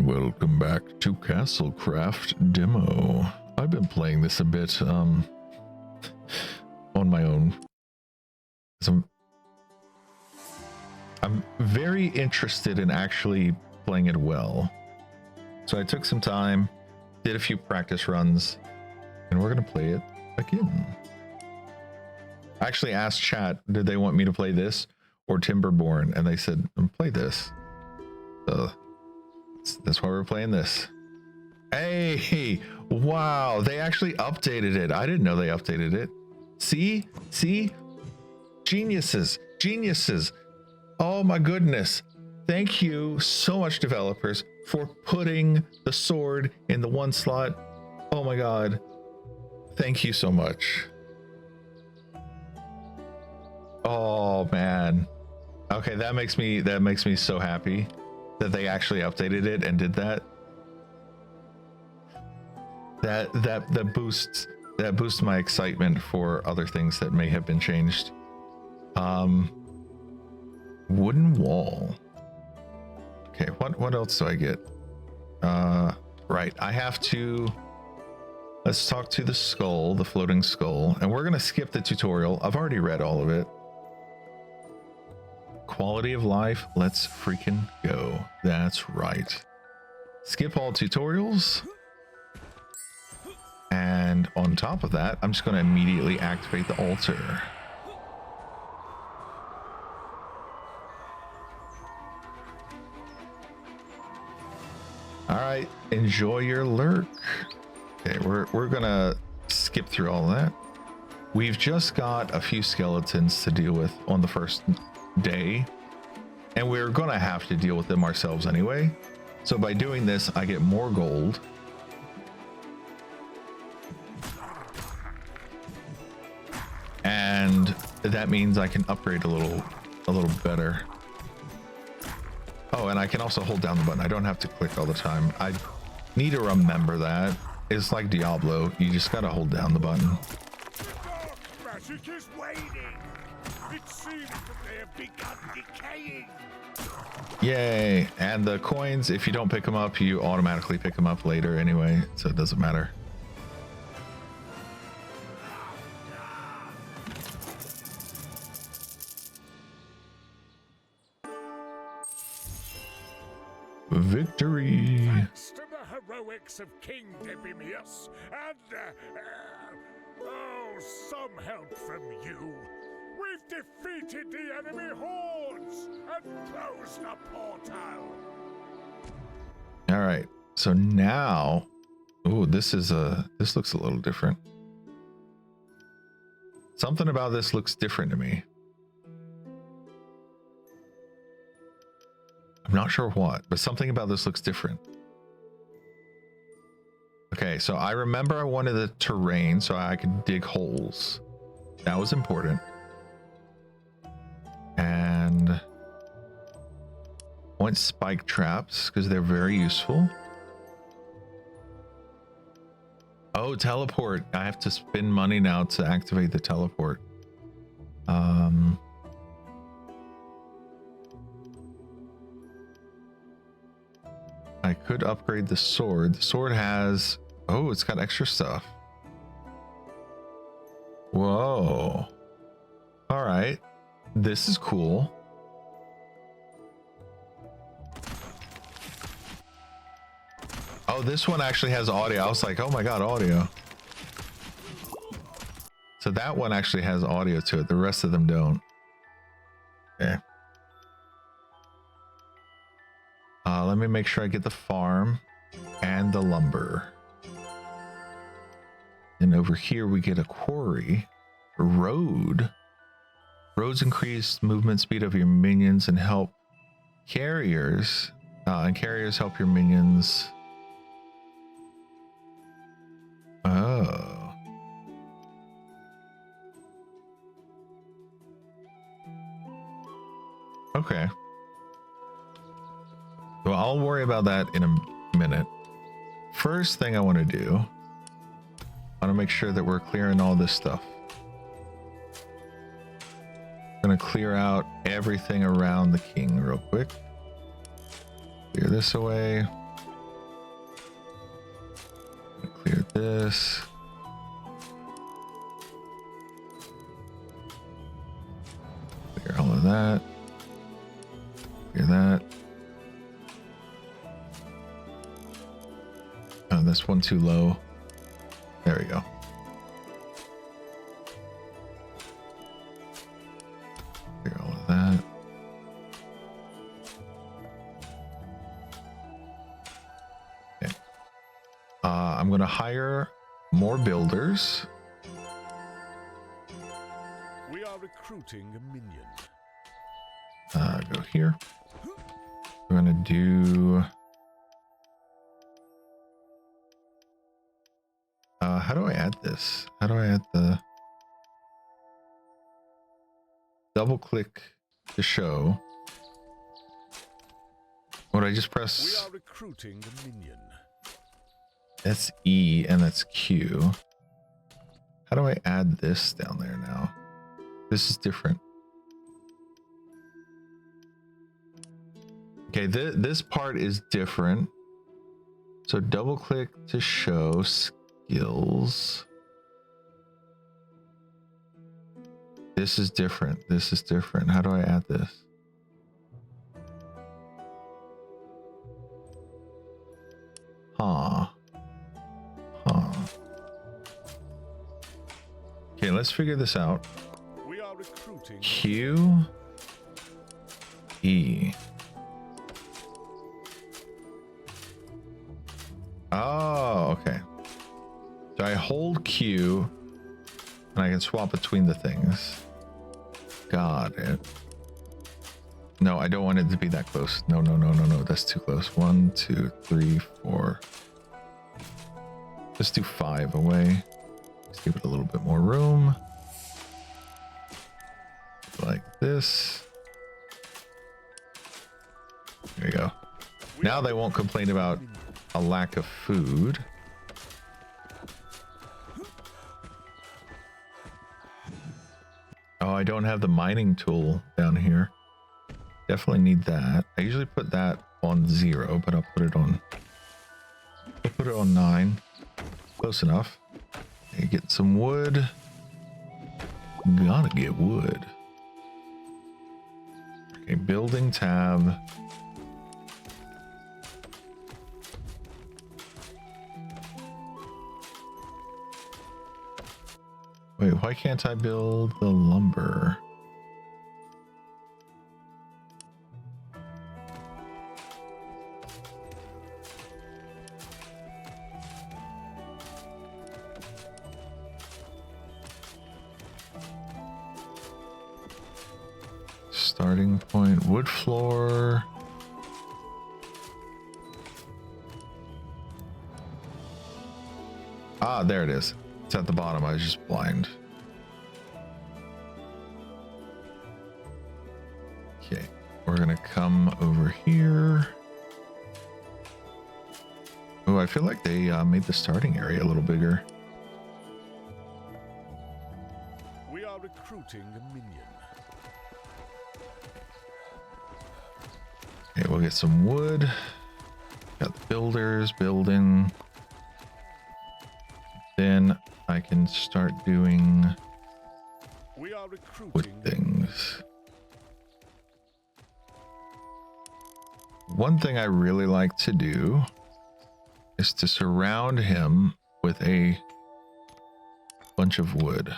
welcome back to Castlecraft Demo. I've been playing this a bit on my own. I'm very interested in actually playing it well. So I took some time, did a few practice runs, and we're gonna play it again. I actually asked chat, did they want me to play this or Timberborn? And they said, play this. So that's why we're playing this. Hey, wow, they actually updated it. I didn't know they updated it. See, geniuses. Oh my goodness. Thank you so much, developers, for putting the sword in the one slot. Oh my god. Thank you so much. Oh man. Okay, that makes me so happy that they actually updated it and did that. That boosts my excitement for other things that may have been changed. Wooden wall. Okay, what else do I get? Right, I have to, let's talk to the skull, the floating skull, and we're gonna skip the tutorial. I've already read all of it. Quality of life, let's freaking go. That's right. Skip all tutorials. And on top of that, I'm just going to immediately activate the altar. All right, enjoy your lurk. Okay, we're going to skip through all that. We've just got a few skeletons to deal with on the first day, and we're going to have to deal with them ourselves anyway. So by doing this, I get more gold. And that means I can upgrade a little better. Oh, and I can also hold down the button. I don't have to click all the time. I need to remember that. It's like Diablo. You just gotta hold down the button. Magic is waning. It seems that they have begun decaying. Yay! And the coins, if you don't pick them up, you automatically pick them up later anyway, so it doesn't matter. Victory! Thanks to the heroics of King Debimius and, some help from you, we've defeated the enemy hordes and closed the portal. All right, so now, oh, this looks a little different. Something about this looks different to me. I'm not sure what, but something about this looks different. Okay, so I remember I wanted the terrain so I could dig holes. That was important. And I want spike traps because they're very useful. Oh, teleport. I have to spend money now to activate the teleport. I could upgrade the sword. The sword has, oh, it's got extra stuff. Whoa. All right. This is cool. Oh, this one actually has audio. I was like, oh my God, audio. So that one actually has audio to it. The rest of them don't. Okay. Let me make sure I get the farm and the lumber. And over here we get a quarry. A road. Roads increase movement speed of your minions and help carriers. And carriers help your minions. Oh. Okay. Well, I'll worry about that in a minute. First thing I want to do, I want to make sure that we're clearing all this stuff. I'm going to clear out everything around the king real quick. Clear this away. at this. Clear all of that. Clear that. Oh, that's one too low. There we go. Clear all of that. Okay. I'm going to hire more builders. We are recruiting a minion. Go here. We're going to do... how do I add this? How do I add the... Double click to show. Would I just We press... are recruiting a minion. That's E and that's Q. How do I add this down there now? This is different. Okay, this part is different. So double click to show skills. This is different. This is different. How do I add this? Huh. Okay, let's figure this out. We are recruiting. Q E. Oh, okay. So I hold Q and I can swap between the things. Got it. No, I don't want it to be that close. No. That's too close. 1, 2, 3, 4. Let's do 5 away. Let's give it a little bit more room. Like this. There we go. Now they won't complain about a lack of food. Oh, I don't have the mining tool down here. Definitely need that. I usually put that on 0, but I'll put it on 9. Close enough. Okay, get some wood. Gotta get wood. Okay, building tab. Wait, why can't I build the lumber? Starting point, wood floor. Ah, there it is. It's at the bottom. I was just blind. Okay, we're gonna come over here. Oh, I feel like they made the starting area a little bigger. We are recruiting a minion. Okay, we'll get some wood. Got the builders building. Then I can start doing We are recruiting wood things. One thing I really like to do is to surround him with a bunch of wood.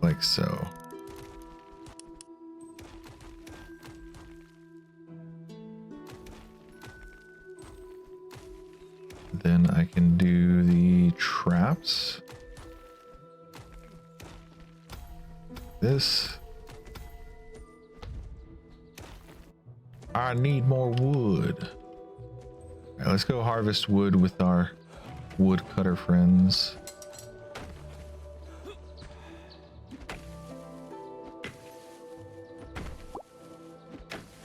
Like so. Then I can do the traps. This. I need more wood. All right, let's go harvest wood with our woodcutter friends.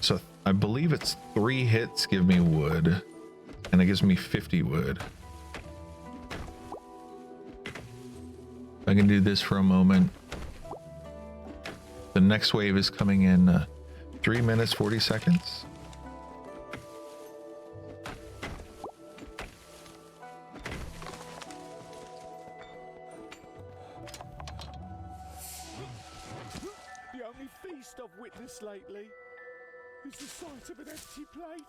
So I believe it's 3 hits give me wood, and it gives me 50 wood. I can do this for a moment. The next wave is coming in 3 minutes 40 seconds. The only feast I've witnessed lately is the sight of an empty plate.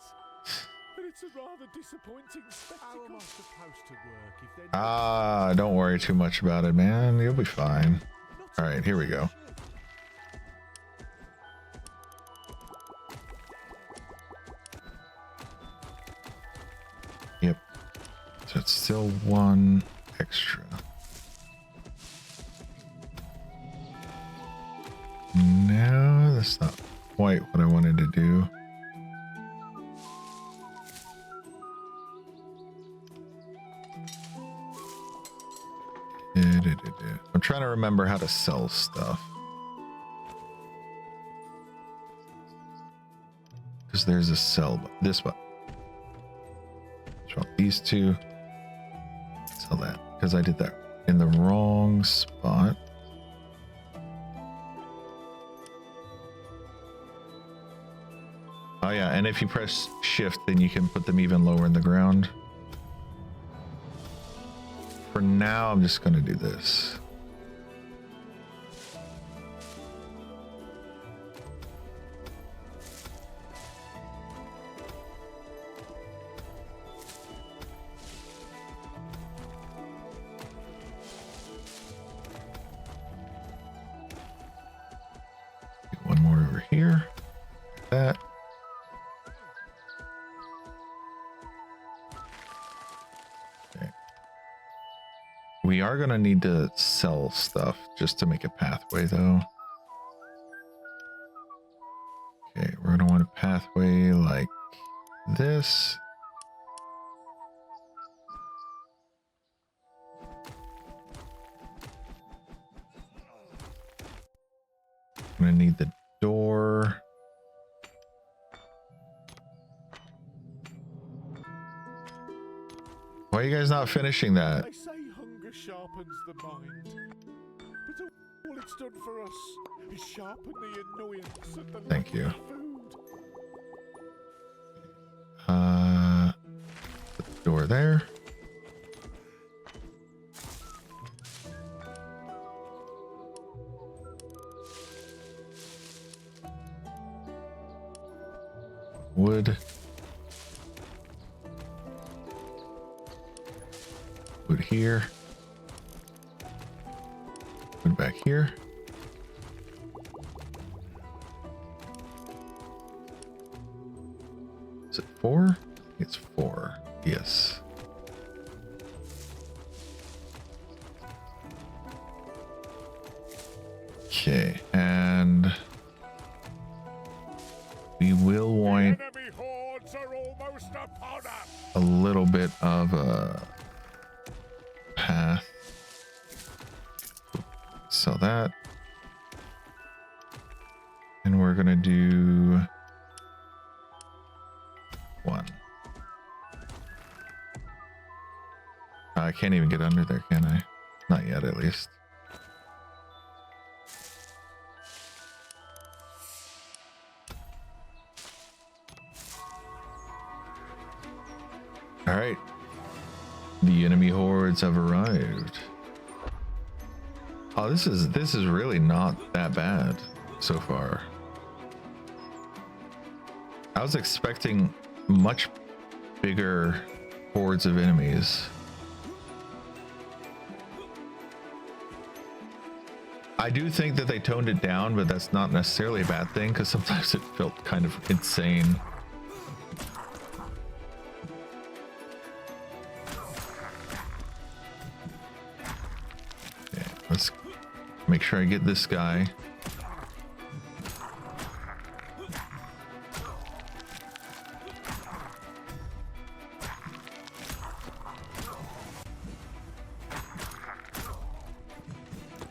And it's a rather disappointing spectacle. How am I supposed to work if they're Ah, don't worry too much about it, man. You'll be fine. All right, here we go. Yep. So it's still one extra. No, that's not quite what I wanted to do. I'm trying to remember how to sell stuff. Because there's a sell, this one. Swap these two. Sell that. Because I did that in the wrong spot. Oh yeah, and if you press shift, then you can put them even lower in the ground. For now, I'm just going to do this. One more over here. That. We are going to need to sell stuff just to make a pathway, though. Okay, we're going to want a pathway like this. I'm going to need the door. Why are you guys not finishing that? They say hunger sharpens the mind, but all it's done for us is sharpen the annoyance at the Thank you. lack of food. Put the door there. Wood. Wood here. Wood back here. Is it 4? It's 4. Yes. Okay, and we will want Enemy hordes are almost upon us. a little bit of a path. Sell that. And we're gonna do 1. I can't even get under there, can I? Not yet, at least. All right. The enemy hordes have arrived. Oh, this is really not that bad so far. I was expecting much bigger hordes of enemies. I do think that they toned it down, but that's not necessarily a bad thing because sometimes it felt kind of insane. Let's make sure I get this guy.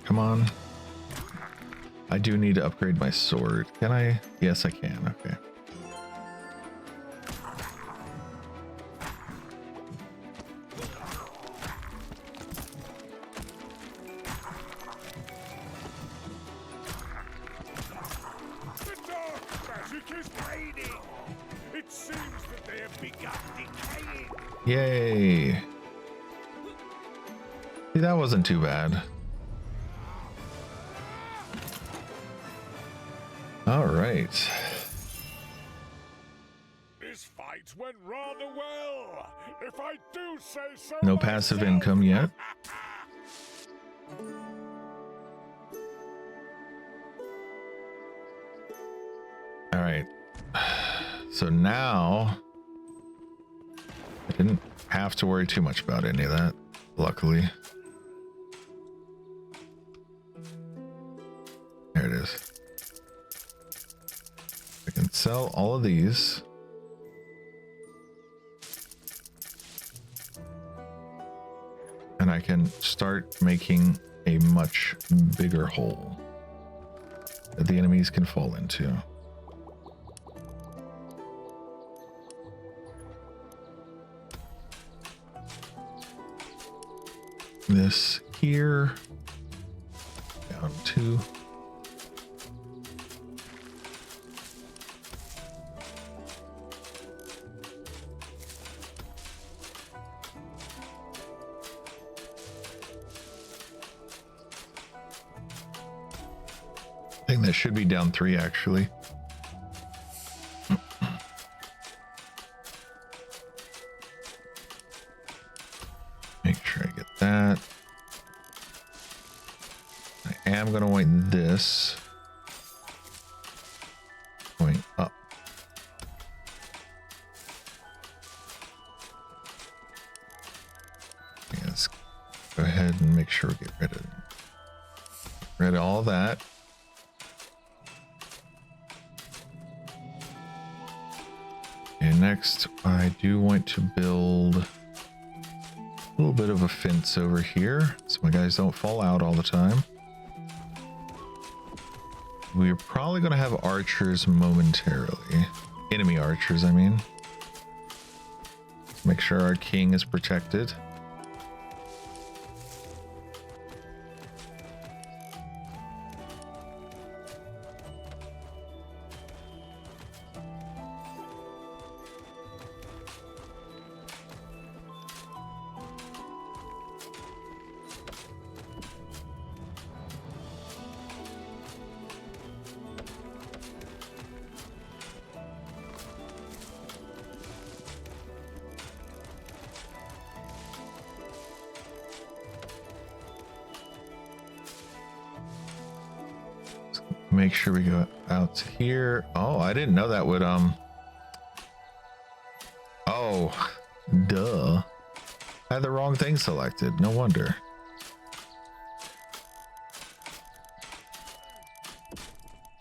Come on. I do need to upgrade my sword. Can I? Yes, I can. Okay. The dark magic structures fading. It seems that they have begun decaying. Yay. See, that wasn't too bad. All right. This fight went rather well, if I do say so. No passive income yet. All right. So now I didn't have to worry too much about any of that, luckily. There it is. I can sell all of these. And I can start making a much bigger hole that the enemies can fall into. This here, down 2. I think that should be down 3 actually. Make sure I get that. I am going to want this going up. Let's go ahead and make sure we get rid of all that. And next, I do want to build a little bit of a fence over here so my guys don't fall out all the time. We're probably going to have archers momentarily. Enemy archers, I mean. Make sure our king is protected. Make sure we go out to here. Oh, I didn't know that would oh, duh. I had the wrong thing selected. No wonder.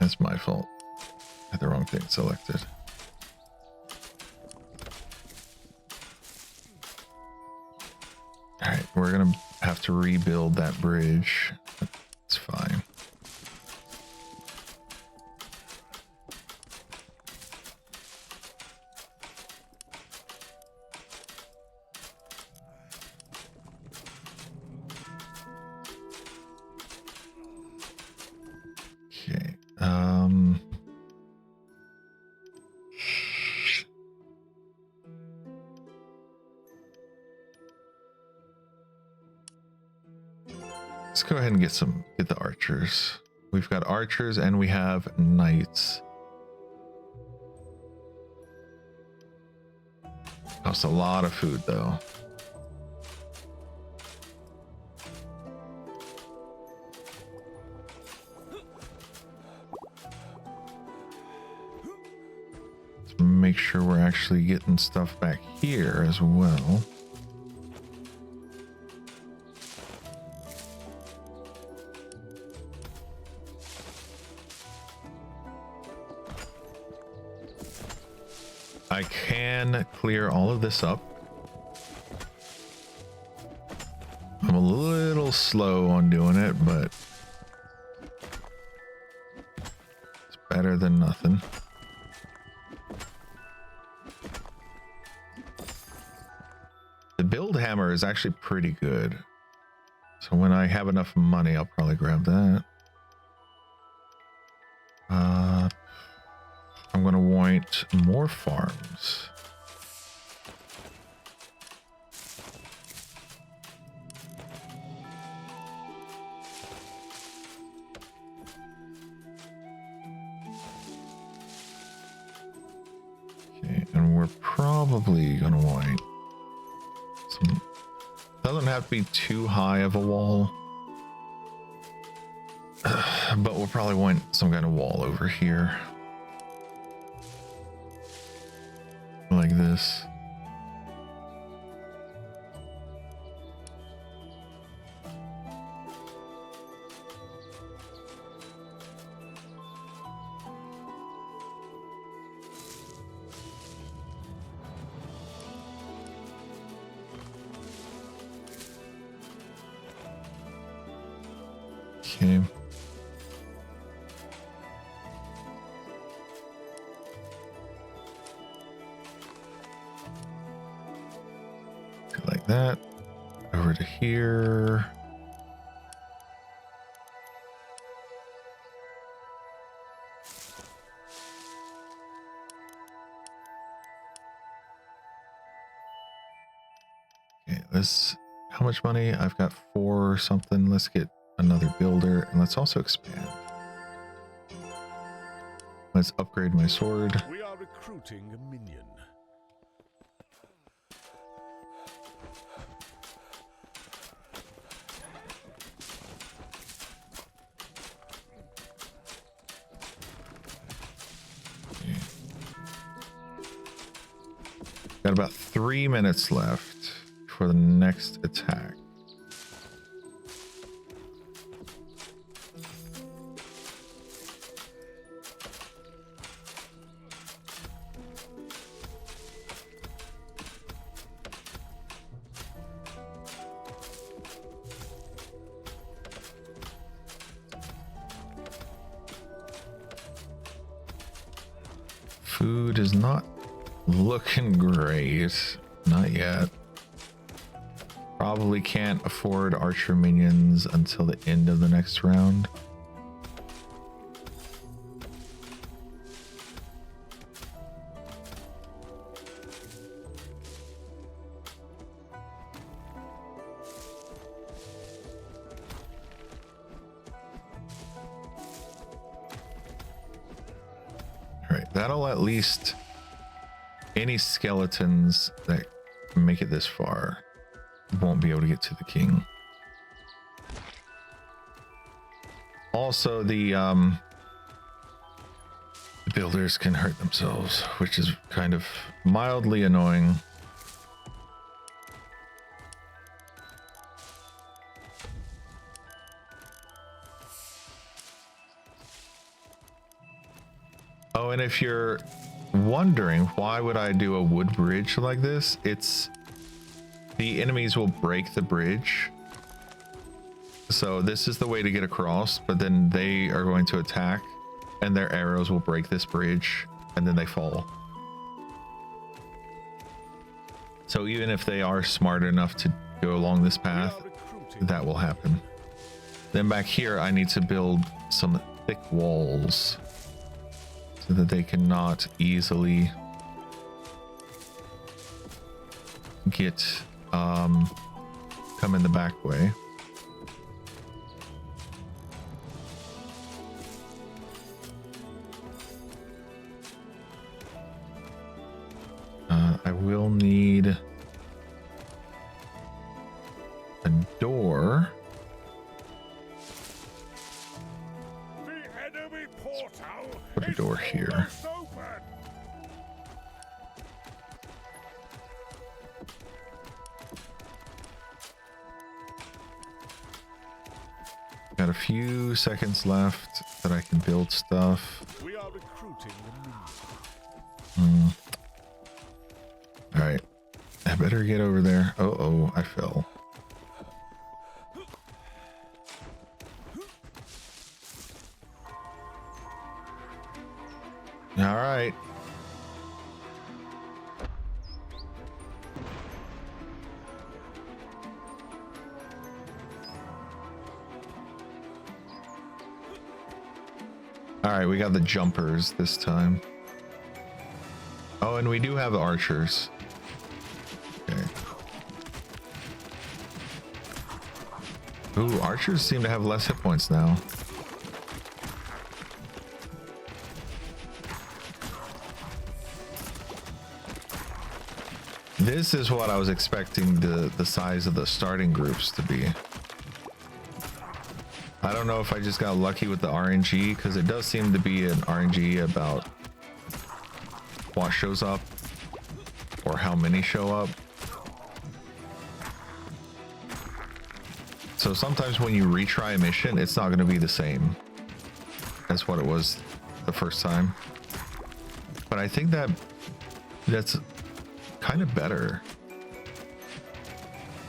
That's my fault. I had the wrong thing selected. All right, we're gonna have to rebuild that bridge. It's fine. Okay. Let's go ahead and get the archers. We've got archers and we have knights. Costs a lot of food though. Let's make sure we're actually getting stuff back here as well. I can clear all of this up. I'm a little slow on doing it, but it's better than nothing. The build hammer is actually pretty good. So when I have enough money, I'll probably grab that. I'm going to point more farms. Okay, and we're probably gonna want some. Doesn't have to be too high of a wall. But we'll probably want some kind of wall over here. Like this. Okay. Like that. Over to here. Okay, this, how much money? I've got 4 or something. Let's get another builder, and let's also expand. Let's upgrade my sword. We are recruiting a minion. Got about 3 minutes left for the next attack. Food is not looking great. Not yet. Probably can't afford archer minions until the end of the next round. All right, that'll at least any skeletons that make it this far won't be able to get to the king. Also, the builders can hurt themselves, which is kind of mildly annoying. Oh, and if you're wondering why would I do a wood bridge like this, it's the enemies will break the bridge, so this is the way to get across, but then they are going to attack and their arrows will break this bridge and then they fall. So even if they are smart enough to go along this path, that will happen. Then back here I need to build some thick walls so that they cannot easily get come in the back way. I will need a door. Put a door here. Got a few seconds left that I can build stuff. We are recruiting the minion. All right, I better get over there. Oh, I fell. All right. All right, we got the jumpers this time. Oh, and we do have archers. Okay. Ooh, archers seem to have less hit points now. This is what I was expecting the size of the starting groups to be. I don't know if I just got lucky with the RNG, because it does seem to be an RNG about what shows up or how many show up. So sometimes when you retry a mission, it's not going to be the same as what it was the first time. But I think that's kind of better.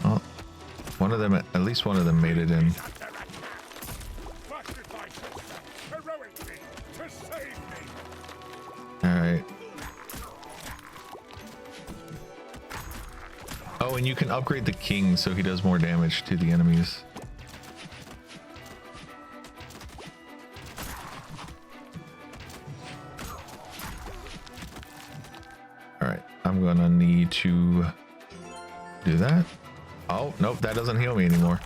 Well, one of them, at least one of them made it in. All right. Oh, and you can upgrade the king so he does more damage to the enemies. All right, I'm gonna need to do that. Oh, nope, that doesn't heal me anymore.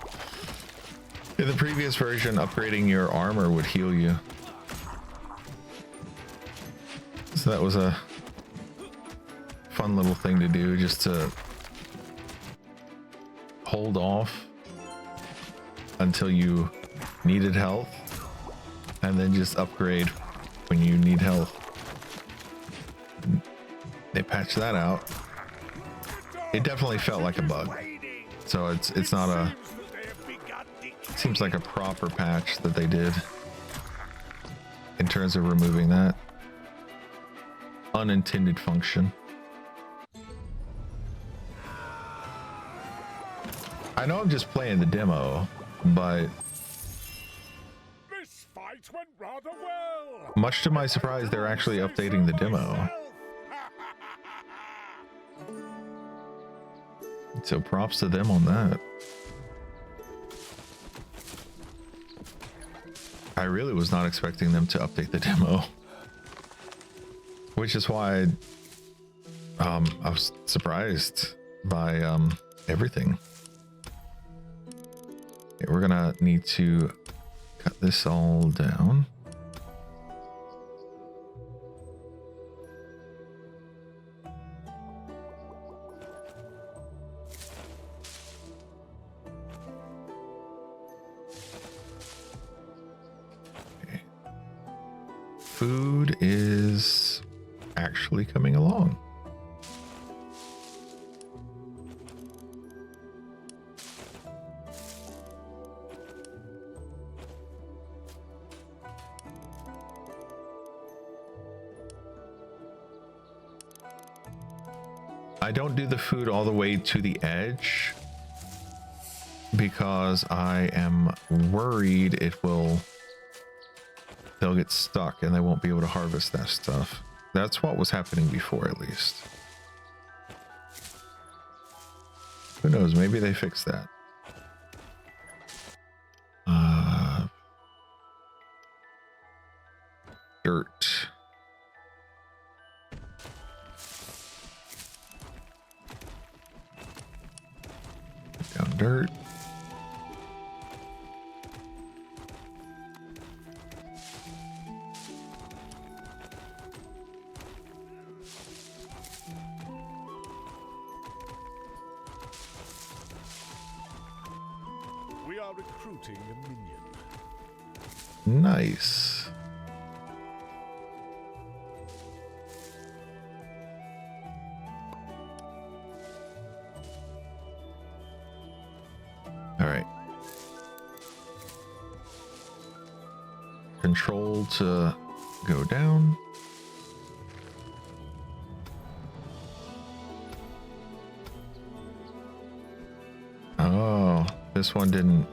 In the previous version, upgrading your armor would heal you. So that was a fun little thing to do, just to hold off until you needed health and then just upgrade when you need health. They patched that out. It definitely felt like a bug. So it's not a, it seems like a proper patch that they did in terms of removing that unintended function. I know I'm just playing the demo, but This fight went rather well. much to my surprise, they're actually updating the demo. So props to them on that. I really was not expecting them to update the demo, which is why I was surprised by everything. Okay, we're gonna need to cut this all down. Okay. Food is actually coming along. I don't do the food all the way to the edge because I am worried they'll get stuck and they won't be able to harvest that stuff. That's what was happening before, at least. Who knows? Maybe they fixed that. Dirt. Down dirt. We are recruiting a minion. Nice. All right. Control to go down. Oh, this one didn't.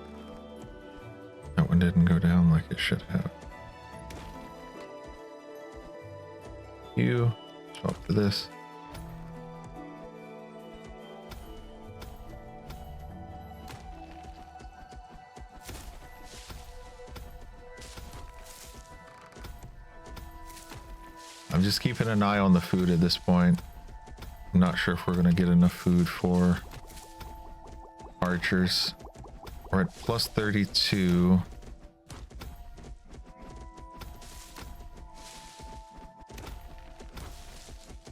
That one didn't go down like it should have. You swap to this. I'm just keeping an eye on the food at this point. I'm not sure if we're gonna get enough food for archers. We're at plus 32.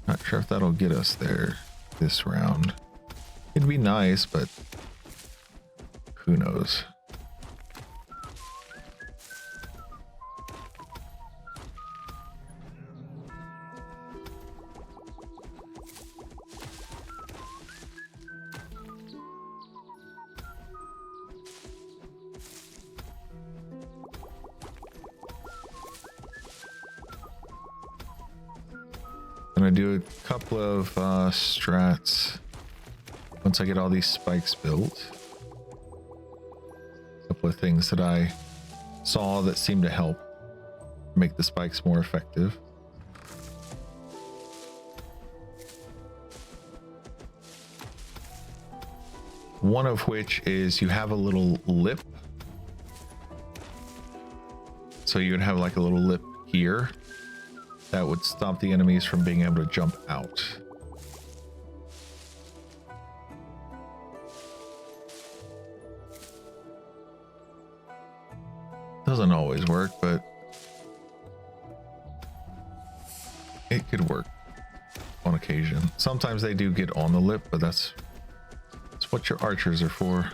Not sure if that'll get us there this round. It'd be nice, but who knows? Gonna do a couple of strats once I get all these spikes built. A couple of things that I saw that seem to help make the spikes more effective. One of which is you have a little lip. So you would have like a little lip here that would stop the enemies from being able to jump out. Doesn't always work, but it could work on occasion. Sometimes they do get on the lip, but that's what your archers are for.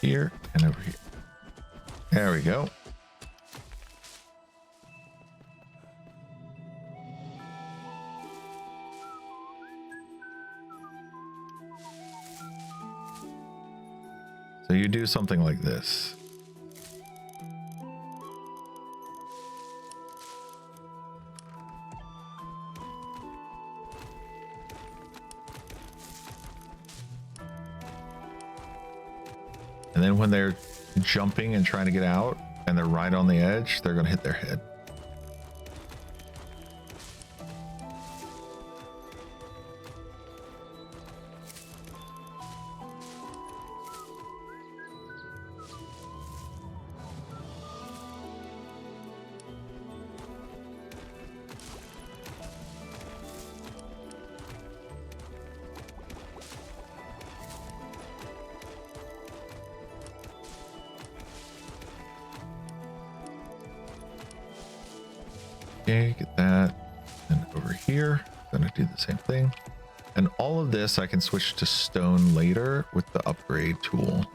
Here and over here. There we go. So you do something like this. And then when they're jumping and trying to get out and they're right on the edge, they're going to hit their head. Okay, get that. And over here, gonna do the same thing. And all of this I can switch to stone later with the upgrade tool.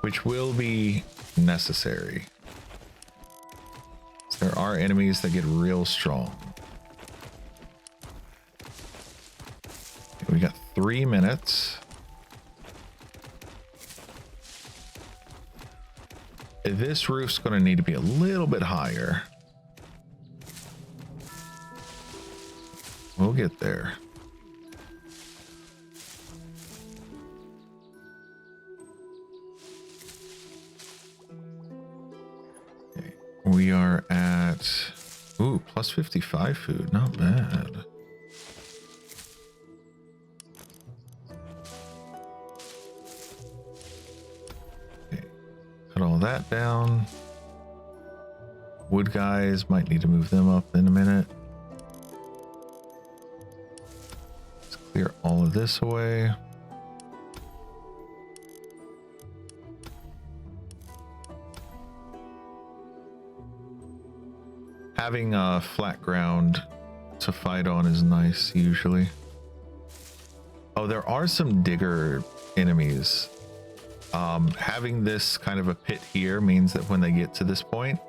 Which will be necessary. There are enemies that get real strong. We got 3 minutes. This roof's going to need to be a little bit higher. We'll get there. Okay. We are at, ooh, plus 55 food. Not bad. Cut all that down. Wood guys, might need to move them up in a minute. Let's clear all of this away. Having a flat ground to fight on is nice usually. Oh, there are some digger enemies. Having this kind of a pit here means that when they get to this point,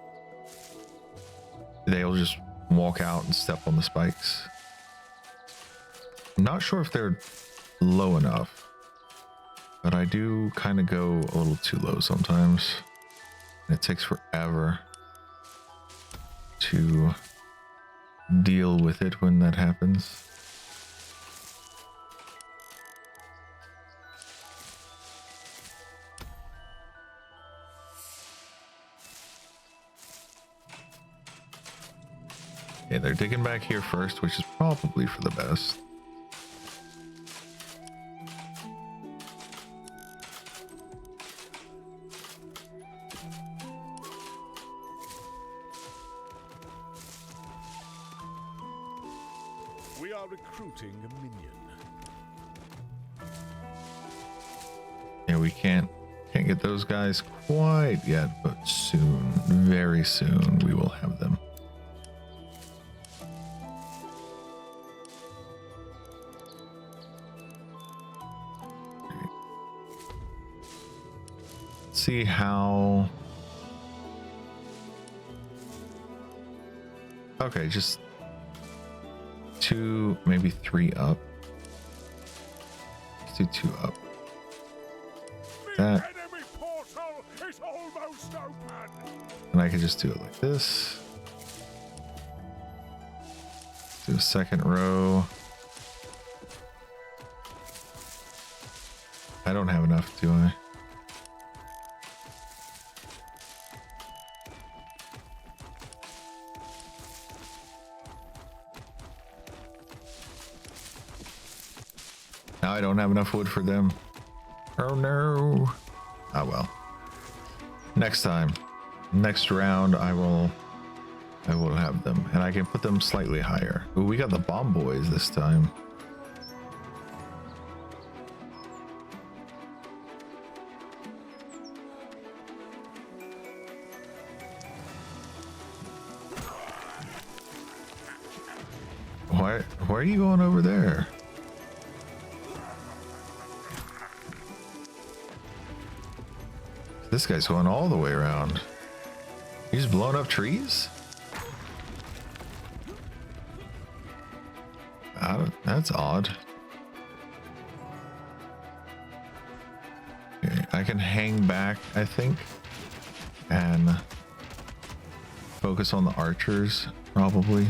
they'll just walk out and step on the spikes. I'm not sure if they're low enough, but I do kind of go a little too low sometimes. And it takes forever to deal with it when that happens. Okay, they're digging back here first, which is probably for the best. We are recruiting a minion. Yeah, we can't get those guys quite yet, but soon, very soon, we will have them. See how. Okay, just 2, maybe 3 up. Let's do 2 up. That. Enemy portal is almost open. And I can just do it like this. Do a second row. I don't have enough, do I? Now I don't have enough wood for them. Oh no. Ah well. Next time. Next round I will have them. And I can put them slightly higher. Ooh, we got the bomb boys this time. Why are you going over there? This guy's going all the way around. He's blowing up trees? That's odd. Okay, I can hang back, I think, and focus on the archers, probably.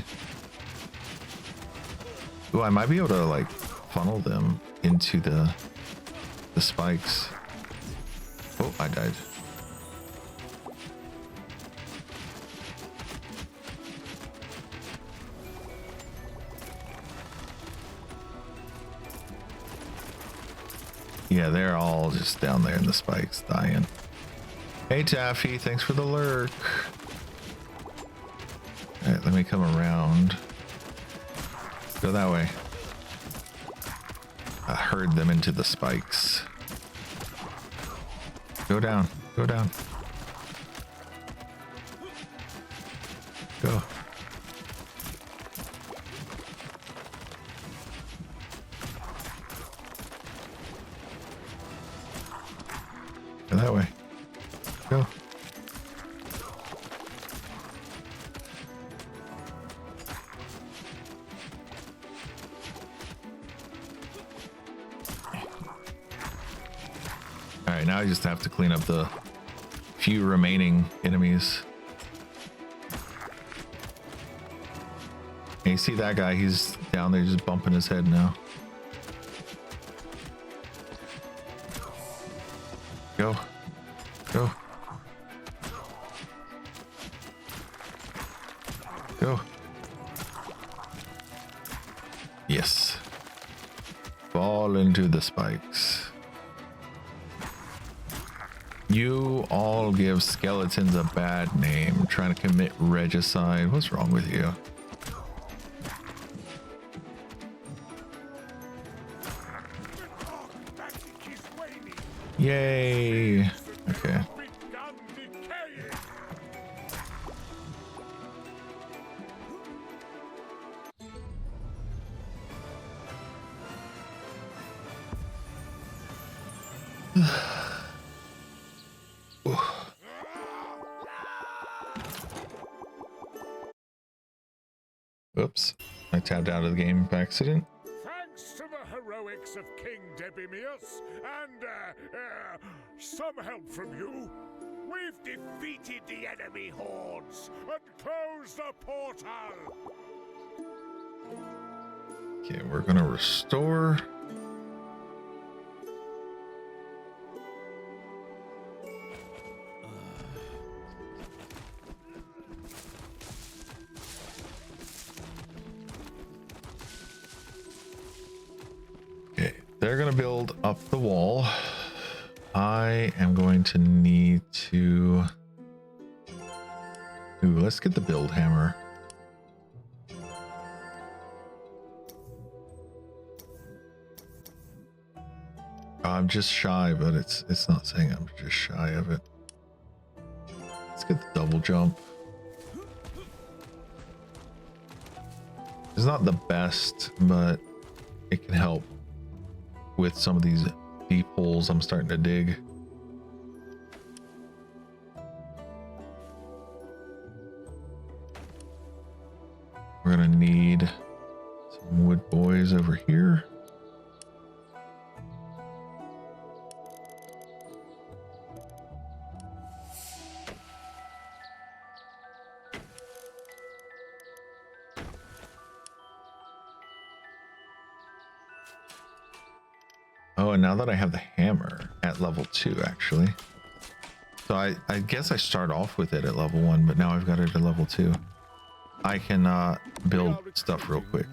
Ooh, I might be able to like funnel them into the spikes. Oh, I died. Yeah, they're all just down there in the spikes dying. Hey Taffy, thanks for the lurk. All right, let me come around. Go that way. I herd them into the spikes. Go down. Go down. Go. Go that way. Go. Alright, now I just have to clean up the few remaining enemies. And you see that guy, he's down there just bumping his head now. Go. Go. Go. Yes. Fall into the spikes. You all give skeletons a bad name, trying to commit regicide. What's wrong with you? Yay. Okay. Oops, I tapped out of the game by accident. Thanks to the heroics of King Debimius and some help from you, we've defeated the enemy hordes and closed the portal. Okay, we're gonna restore. they're gonna build up the wall. I am going to need to. Ooh, let's get the build hammer. I'm just shy, but it's not saying I'm just shy of it. Let's get the double jump. It's not the best, but it can help with some of these deep holes I'm starting to dig. We're gonna need some wood boys over here. Oh, and now that I have the hammer at level 2, actually. So I guess I start off with it at level 1, but now I've got it at level 2. I can build stuff real quick.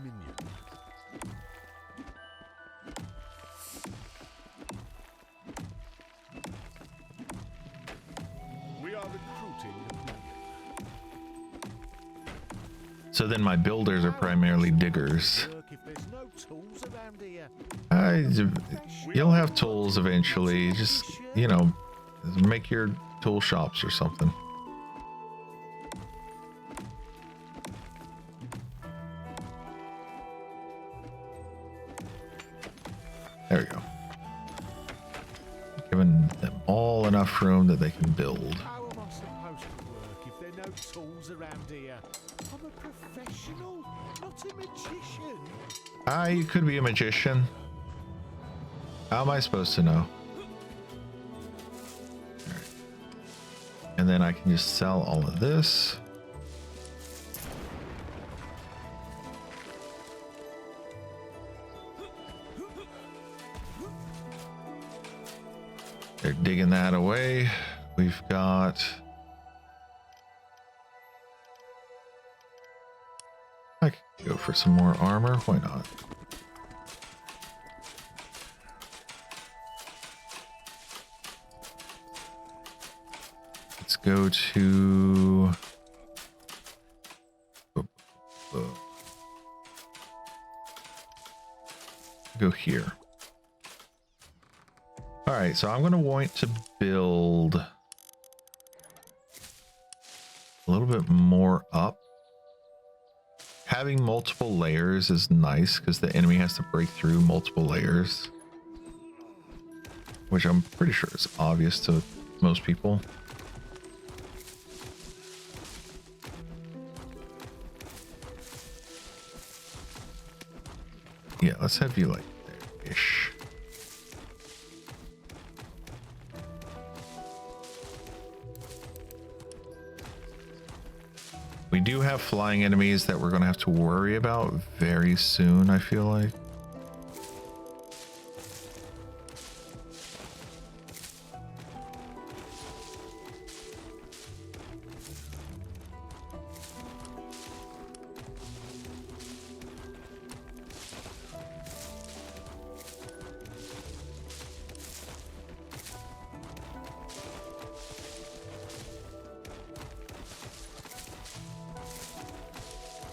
We are recruiting a minion. So then my builders are primarily diggers. If there's no tools around here. You'll have tools eventually. Just, you know, make your tool shops or something. There we go. Giving them all enough room that they can build. How am I supposed to work if there are no tools around here? I'm a professional, not a magician. You could be a magician. How am I supposed to know? All right. And then I can just sell all of this. They're digging that away. We've got... I could go for some more armor. Why not? Let's go to... Go here. All right, so I'm going to want to build a little bit more up. Having multiple layers is nice because the enemy has to break through multiple layers, which I'm pretty sure is obvious to most people. Yeah, let's have you like there-ish. We do have flying enemies that we're going to have to worry about very soon, I feel like.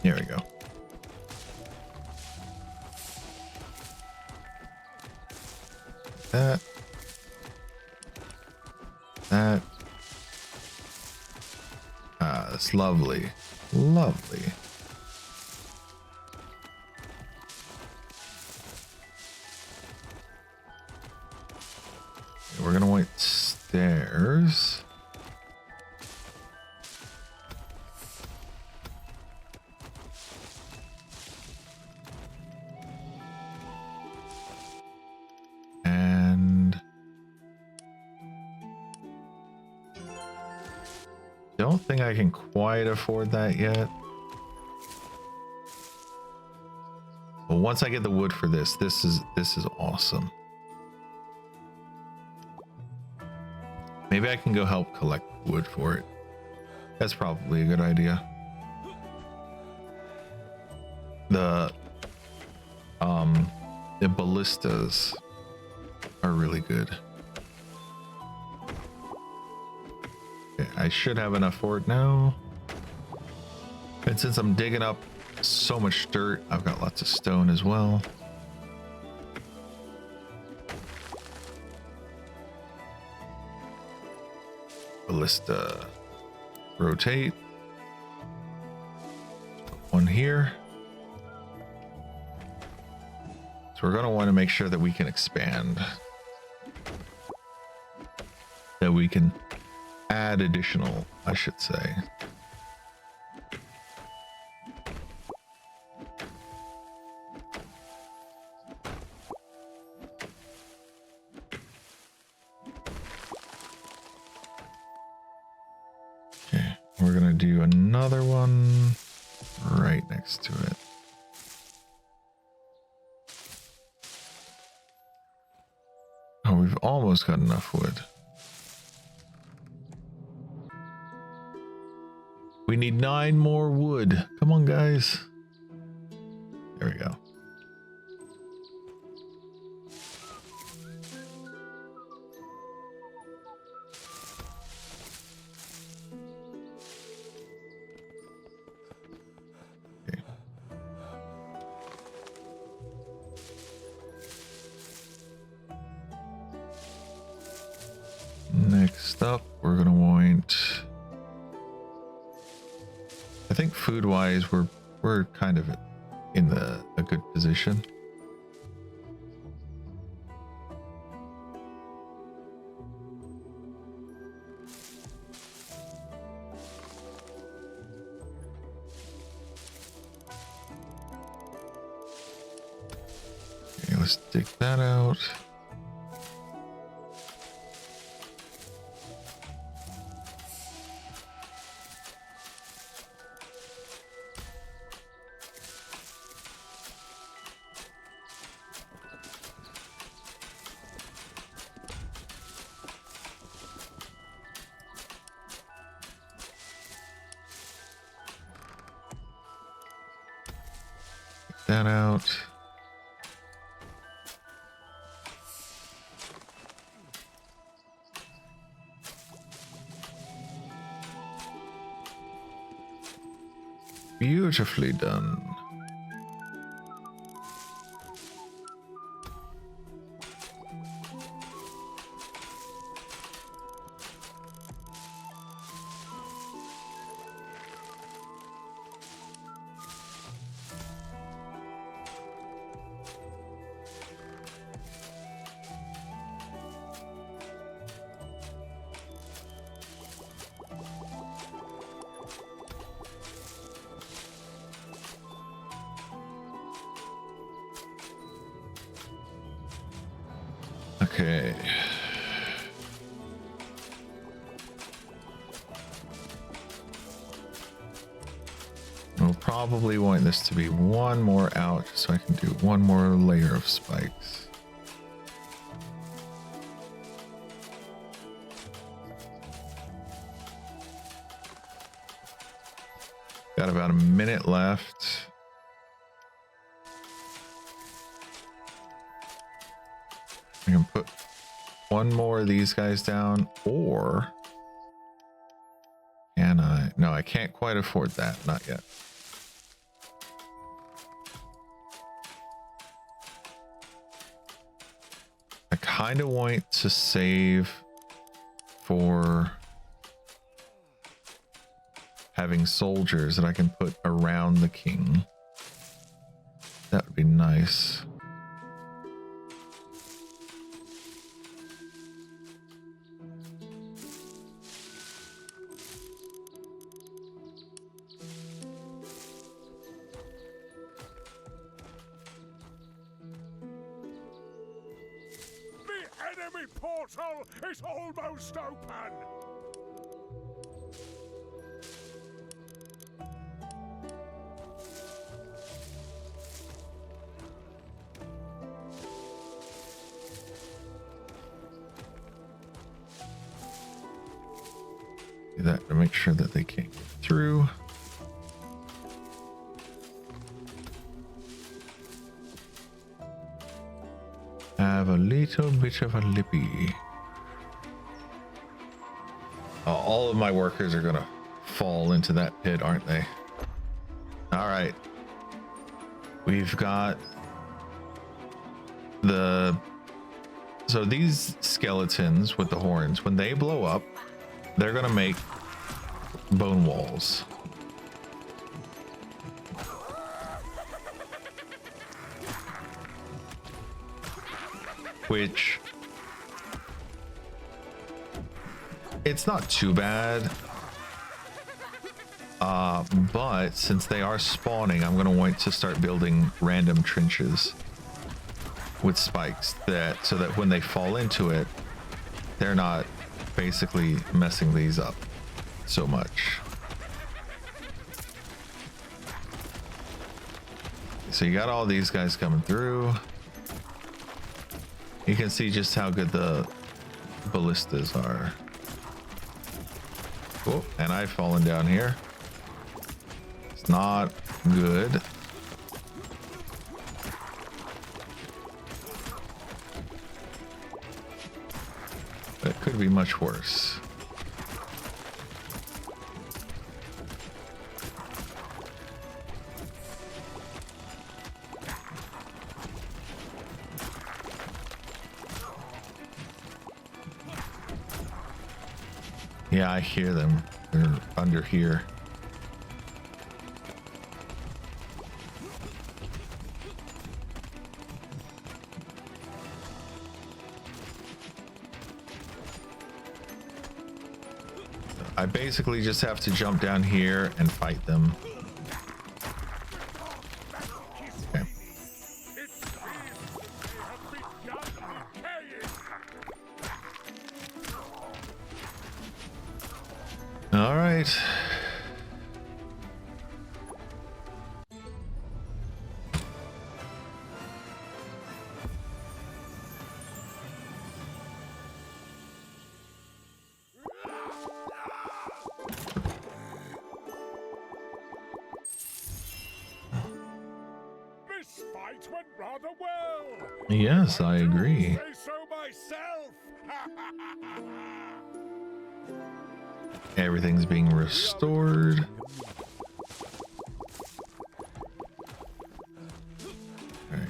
There we go. That. That's lovely. Lovely. We're gonna want stairs. Don't think I can quite afford that yet. But once I get the wood for this is awesome. Maybe I can go help collect wood for it. That's probably a good idea. The ballistas are really good. Okay, I should have enough for it now. And since I'm digging up so much dirt, I've got lots of stone as well. Ballista. Rotate. One here. So we're going to want to make sure that we can expand. That we can add additional, I should say. Okay, we're going to do another one right next to it. Oh, we've almost got enough wood. We need 9 more wood. Come on, guys. There we go. Okay. Next up, we're gonna want. I think food-wise, we're kind of in a good position. Okay, let's dig that out. That out. Beautifully done. Okay. We'll probably want this to be one more out so I can do one more layer of spikes. Got about a minute left. I can put one more of these guys down, or can I? No, I can't quite afford that. Not yet. I kind of want to save for having soldiers that I can put around the king. That would be nice. The enemy portal is almost open! Do that to make sure that they can't get through. Have a little bit of a lippy. All of my workers are gonna fall into that pit, aren't they? All right. We've got so these skeletons with the horns, when they blow up, they're gonna make bone walls. Which, it's not too bad. But since they are spawning, I'm gonna want to start building random trenches with spikes so that when they fall into it, they're not basically messing these up so much. So you got all these guys coming through. You can see just how good the ballistas are. Oh, and I've fallen down here. It's not good. That could be much worse. Yeah, I hear them. They're under here. I basically just have to jump down here and fight them. Okay. All right. This fight went rather well. Yes, I agree. Say so myself. Everything's being restored. All right.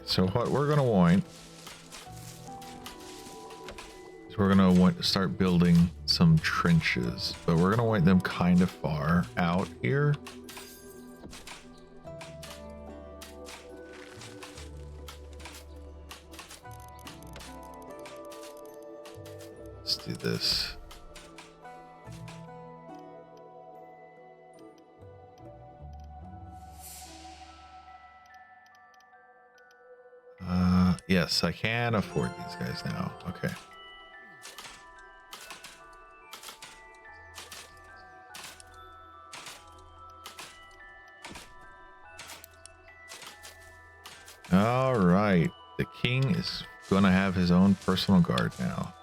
So what we're gonna want is we're gonna want to start building some trenches, but we're gonna want them kind of far out here. Let's do this. Yes, I can afford these guys now. Okay. All right. The king is going to have his own personal guard now.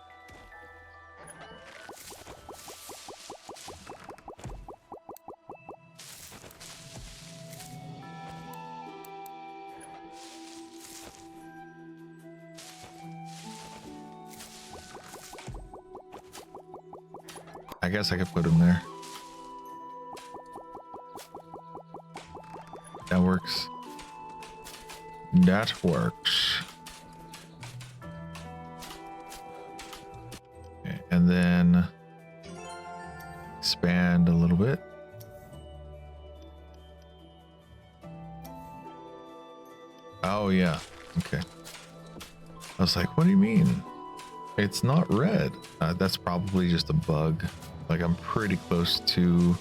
I guess I could put him there. That works. That works. Okay, and then expand a little bit. Oh yeah. Okay. I was like, what do you mean? It's not red. That's probably just a bug. Like, I'm pretty close to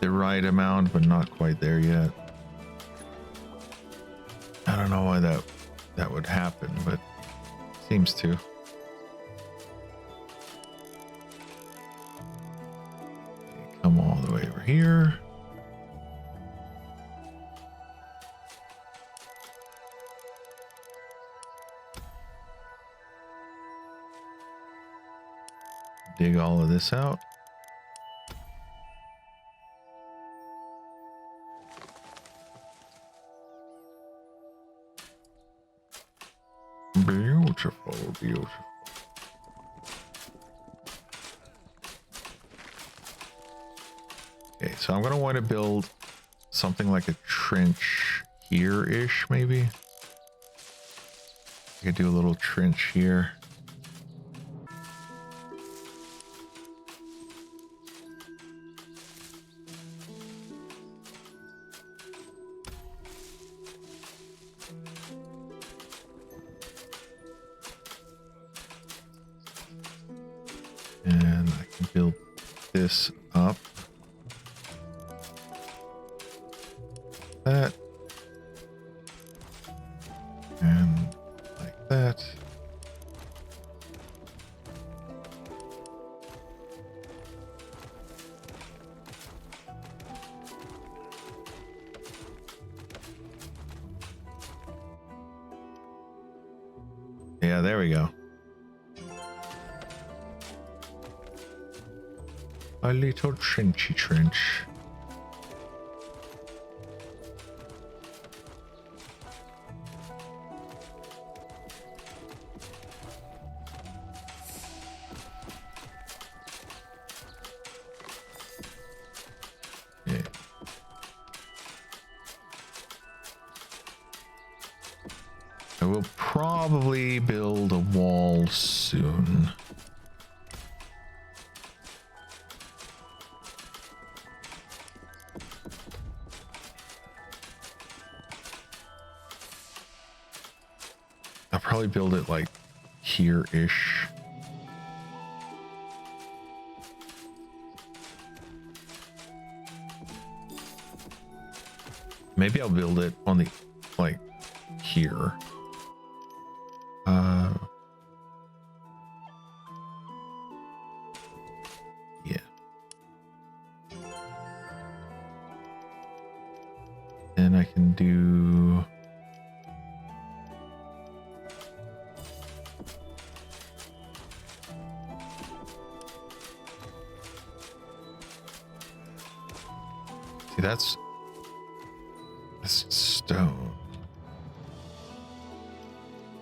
the right amount, but not quite there yet. I don't know why that would happen, but seems to. all the way over here. Dig all of this out. Beautiful, beautiful. Okay, so I'm gonna want to build something like a trench here-ish, maybe. I could do a little trench here. And I can build this up. That. And like that. Yeah, there we go. A little trenchy trench. Yeah. I will probably build a wall soon. I'll probably build it like here-ish. Maybe I'll build it on the, like, here. Yeah. Then I can do... See, that's stone.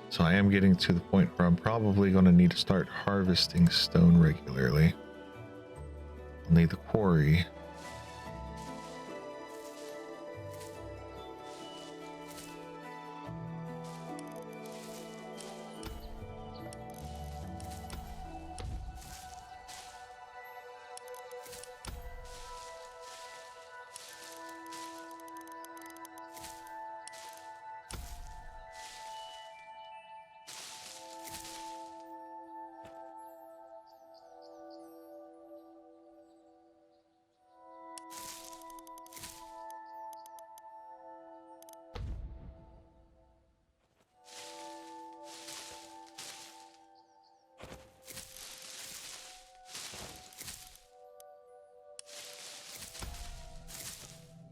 So I am getting to the point where I'm probably going to need to start harvesting stone regularly. I'll need the quarry.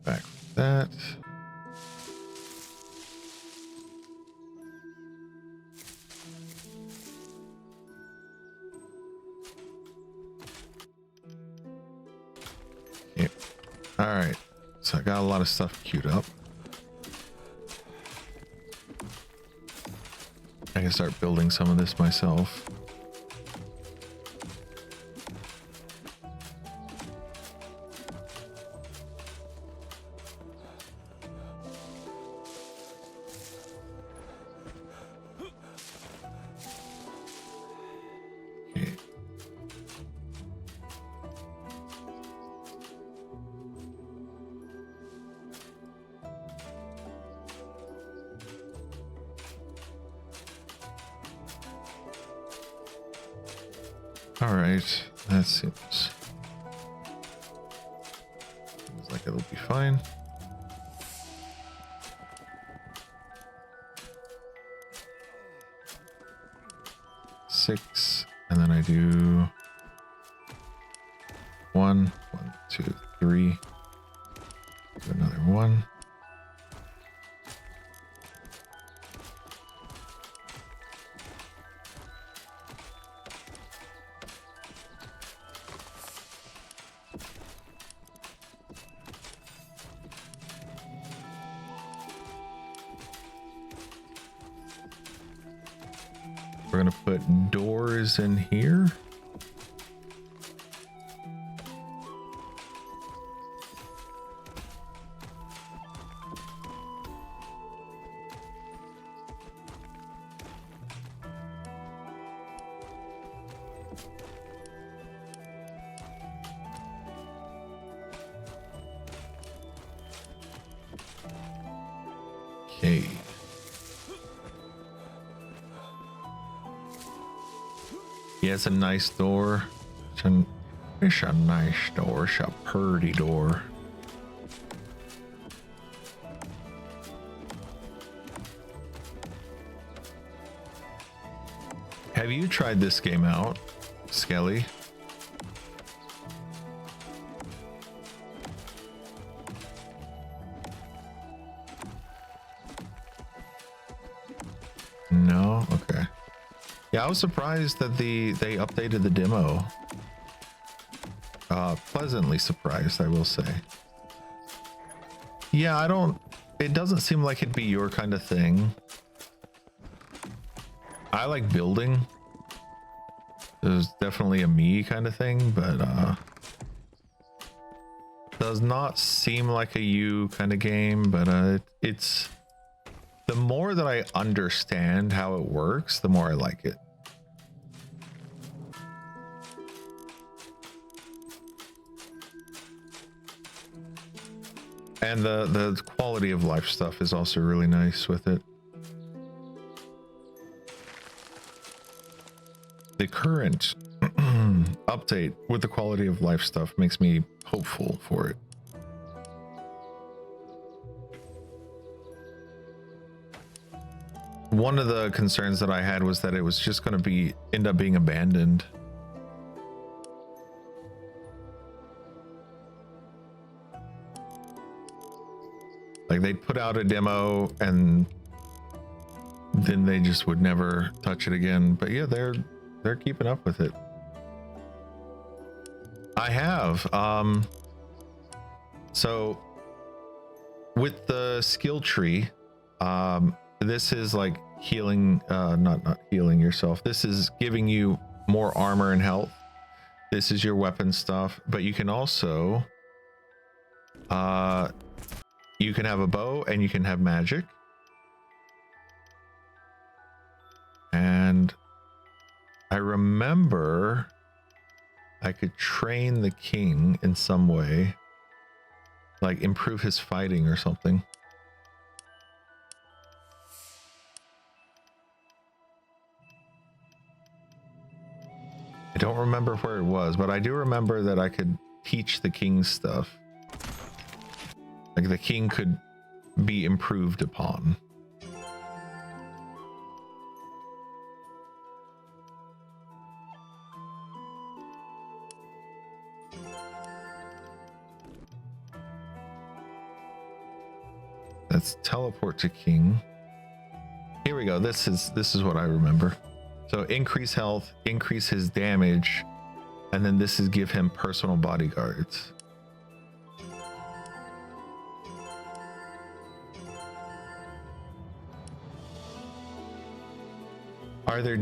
Back with that. Yeah. All right. So I got a lot of stuff queued up. I can start building some of this myself. Okay. All right, that seems like it'll be fine. Six, and then I do 1, 2, 3. Do another one. We're gonna put doors in here. Okay. Yeah, it's a nice door. It's a nice door. It's a pretty door. Have you tried this game out, Skelly? No? Okay. Yeah, I was surprised that they updated the demo. Pleasantly surprised, I will say. Yeah, it doesn't seem like it'd be your kind of thing. I like building. There's definitely a me kind of thing, but does not seem like a you kind of game, but it's the more that I understand how it works, the more I like it. And the quality of life stuff is also really nice with it. The current update with the quality of life stuff makes me hopeful for it. One of the concerns that I had was that it was just going to end up being abandoned. Like they'd put out a demo and then they just would never touch it again. But yeah, they're keeping up with it. I have. So with the skill tree, this is like healing, not healing yourself. This is giving you more armor and health. This is your weapon stuff, but you can also, you can have a bow and you can have magic. And I remember I could train the king in some way, like improve his fighting or something. I don't remember where it was, but I do remember that I could teach the king stuff. Like the king could be improved upon. Let's teleport to king. Here we go. This is what I remember. So increase health, increase his damage, and then this is give him personal bodyguards. Are there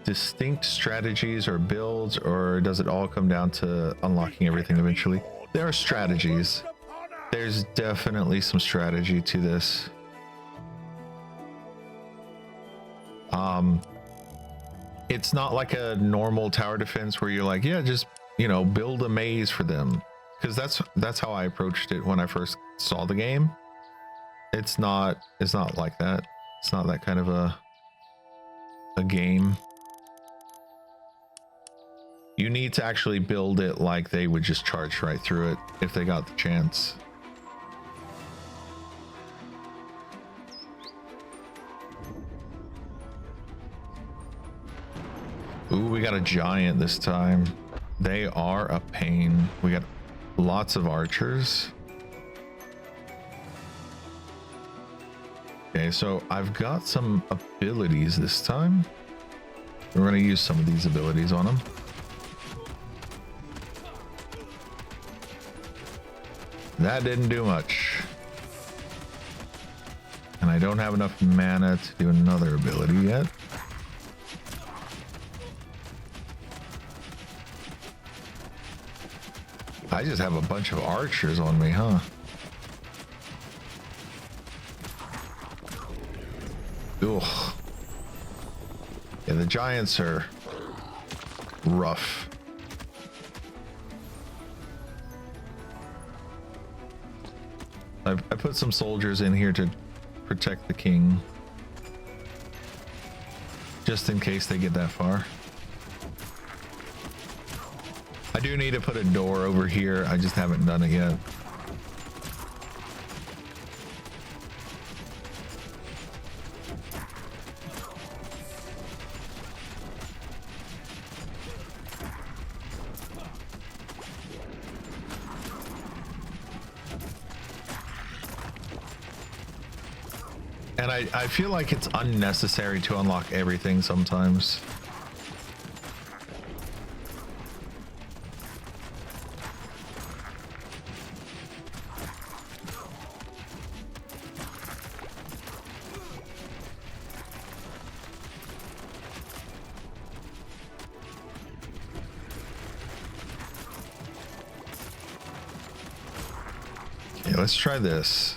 distinct strategies or builds, or does it all come down to unlocking everything eventually? There are strategies. There's definitely some strategy to this. It's not like a normal tower defense where you're like, yeah, just, you know, build a maze for them. Because that's how I approached it when I first saw the game. It's not like that. It's not that kind of a game. You need to actually build it like they would just charge right through it if they got the chance. Ooh, we got a giant this time. They are a pain. We got lots of archers. Okay, so I've got some abilities this time. We're going to use some of these abilities on them. That didn't do much. And I don't have enough mana to do another ability yet. I just have a bunch of archers on me, huh? Ugh. Yeah, the giants are rough. I put some soldiers in here to protect the king. Just in case they get that far. I do need to put a door over here. I just haven't done it yet. And I feel like it's unnecessary to unlock everything sometimes. Okay, let's try this.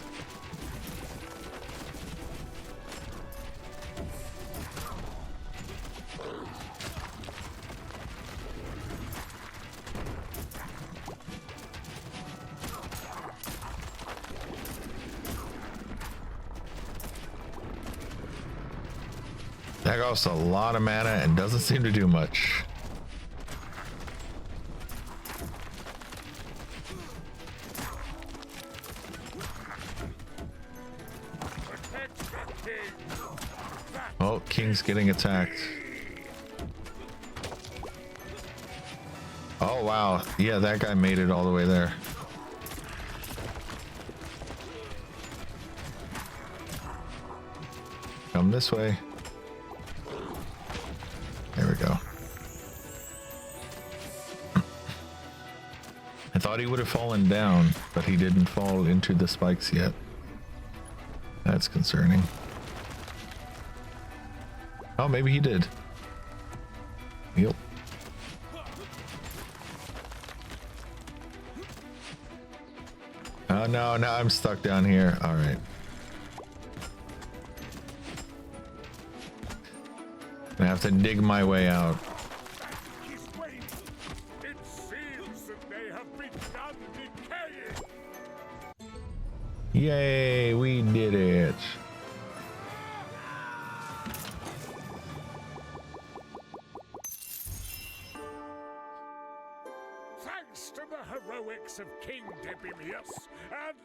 That costs a lot of mana and doesn't seem to do much. Oh, King's getting attacked. Oh wow, yeah, that guy made it all the way there. Come this way. There we go. I thought he would have fallen down, but he didn't fall into the spikes yet. That's concerning. Oh, maybe he did. Yep. Oh no, now I'm stuck down here. All right. I have to dig my way out. It seems that they have begun decaying. Yay, we did it. Thanks to the heroics of King Debimius and,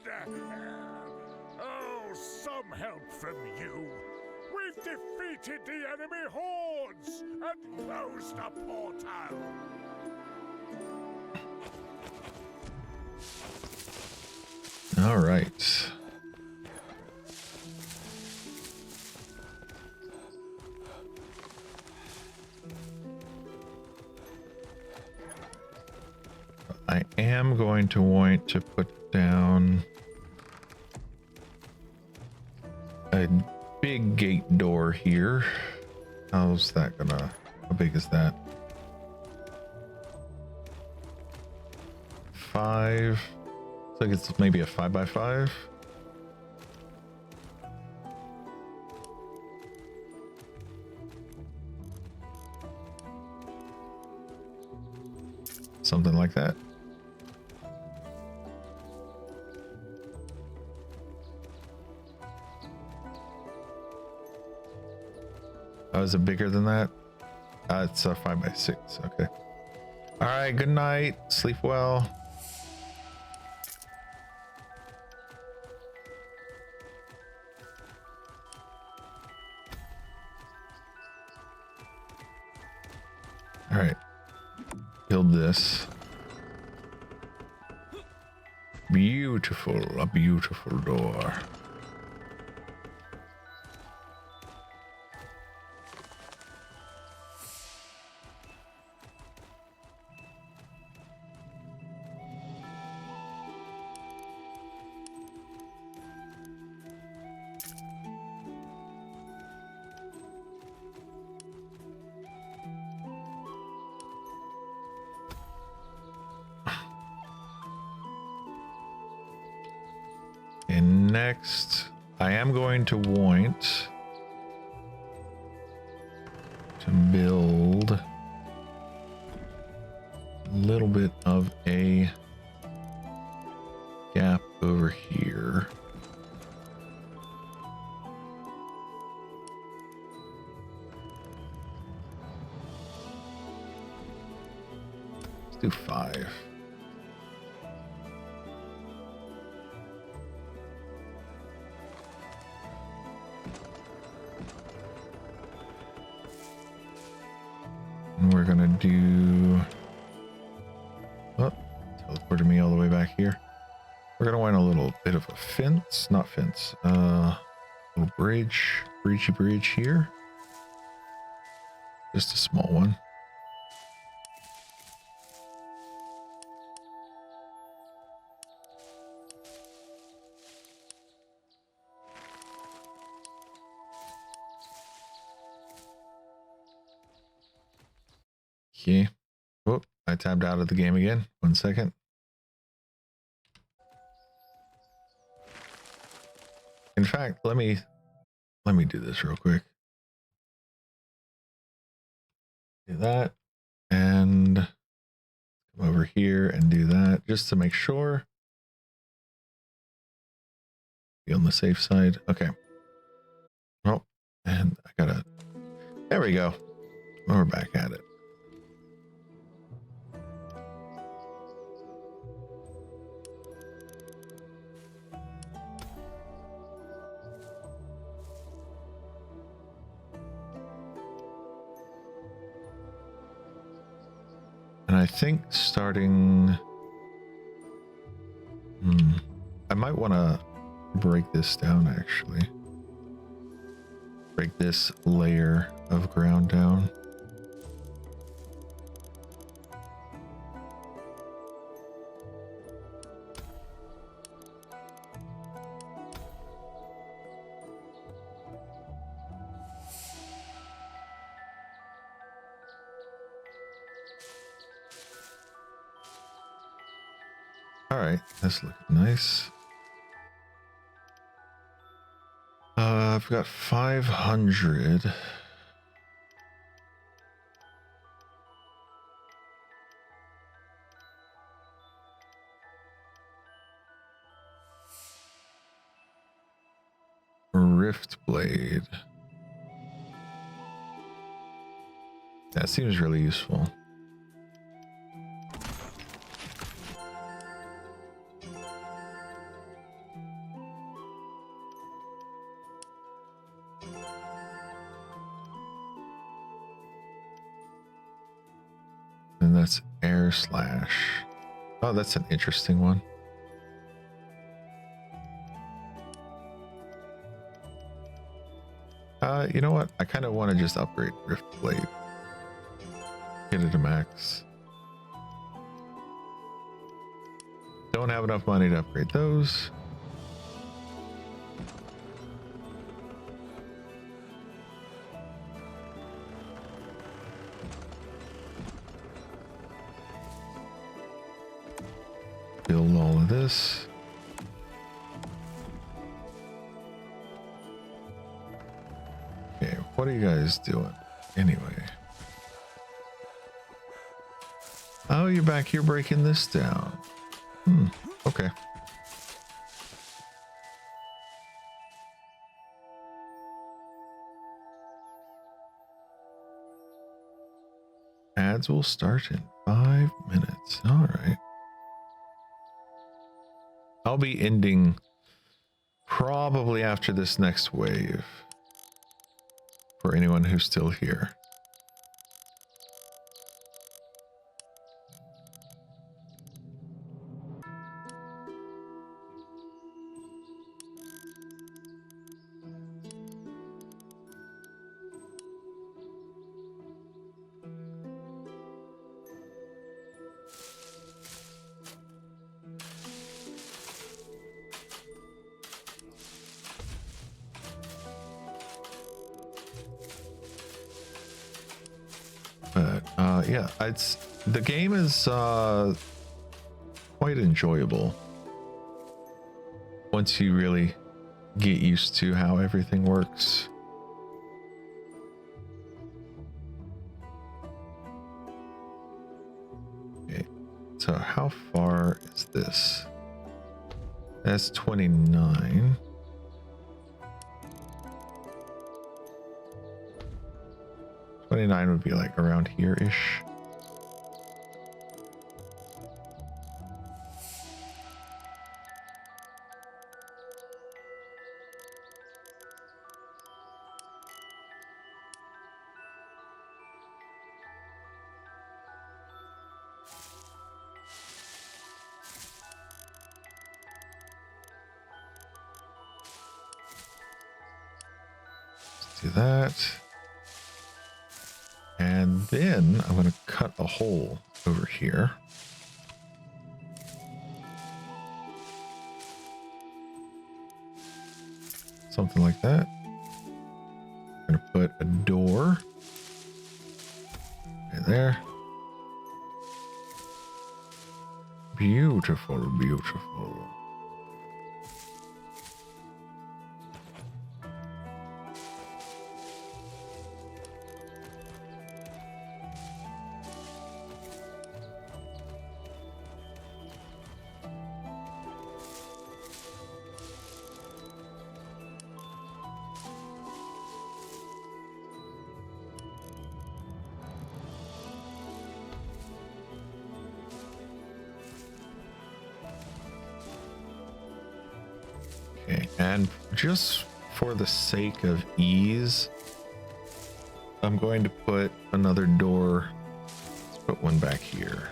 oh, some help from you. We've defeated the enemy hordes and closed the portal. All right. I am going to want to put down a big gate door here. How's that gonna, how big is that? 5. Looks like it's maybe a 5x5. Something like that. Oh, is it bigger than that? It's a 5x6. Okay. All right. Good night. Sleep well. All right. Build this. Beautiful, a beautiful door. And next, I am going to want to build a little bit of a gap over here. Let's do 5. And we're gonna do, oh, teleported me all the way back here. We're gonna want a little bit of a fence, not fence, little bridge here. Just a small one. Okay. Oh, I tabbed out of the game again. 1 second. In fact, let me do this real quick. Do that and come over here and do that just to make sure. Be on the safe side. Okay. Oh, and I gotta, there we go. We're back at it. And I think starting, I might want to break this down actually. Break this layer of ground down. All right, that's looking nice. I've got 500. Rift blade. That seems really useful. And that's air slash. Oh, that's an interesting one. You know what? I kind of want to just upgrade Rift Blade. Get it to max. Don't have enough money to upgrade those. Build all of this. Okay, what are you guys doing anyway? Oh, you're back here breaking this down. Okay. Ads will start in 5 minutes. All right. I'll be ending probably after this next wave for anyone who's still here. But yeah, the game is quite enjoyable once you really get used to how everything works. Okay, so how far is this? That's 29. Would be like around here-ish. Let's do that. And then I'm going to cut a hole over here. Something like that. I'm going to put a door right there. Beautiful, beautiful. Okay, and just for the sake of ease, I'm going to put another door, put one back here.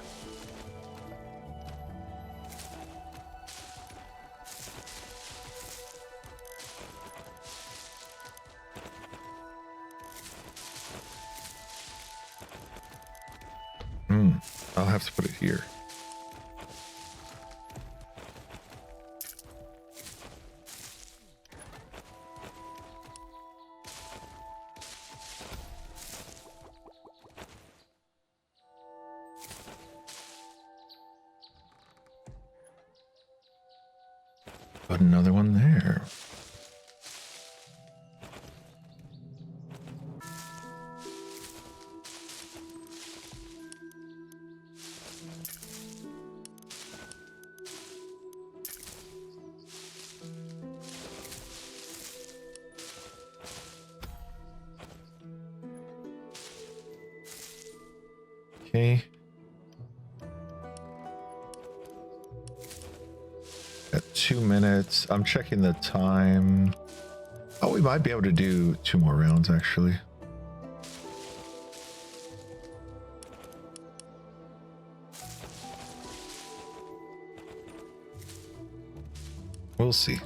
I'll have to put it here. Put another one there. Okay. At 2 minutes. I'm checking the time. Oh, we might be able to do 2 more rounds actually. We'll see.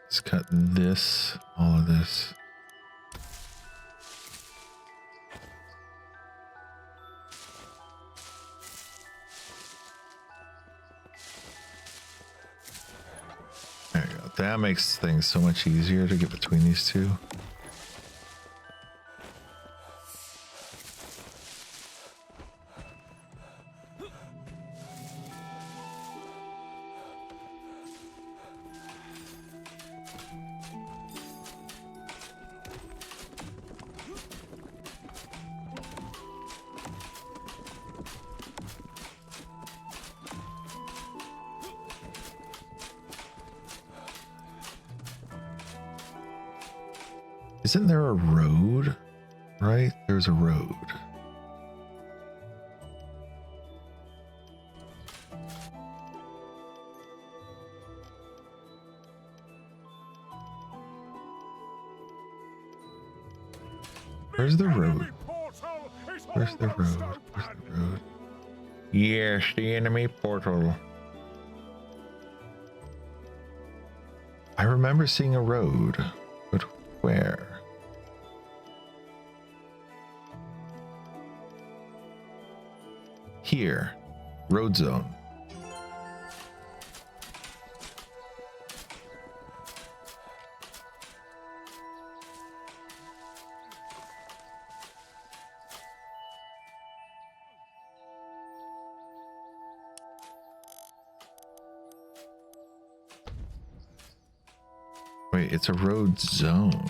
Let's cut this, all of this. There you go. That makes things so much easier to get between these two. Isn't there a road? Right? There's a road. Where's the road? Where's the road? Where's the road? Yes, the enemy portal. I remember seeing a road, but where? Here, road zone. Wait, it's a road zone.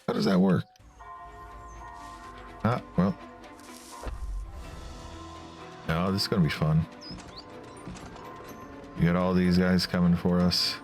How does that work? Ah, well. Oh, this is gonna be fun. You got all these guys coming for us.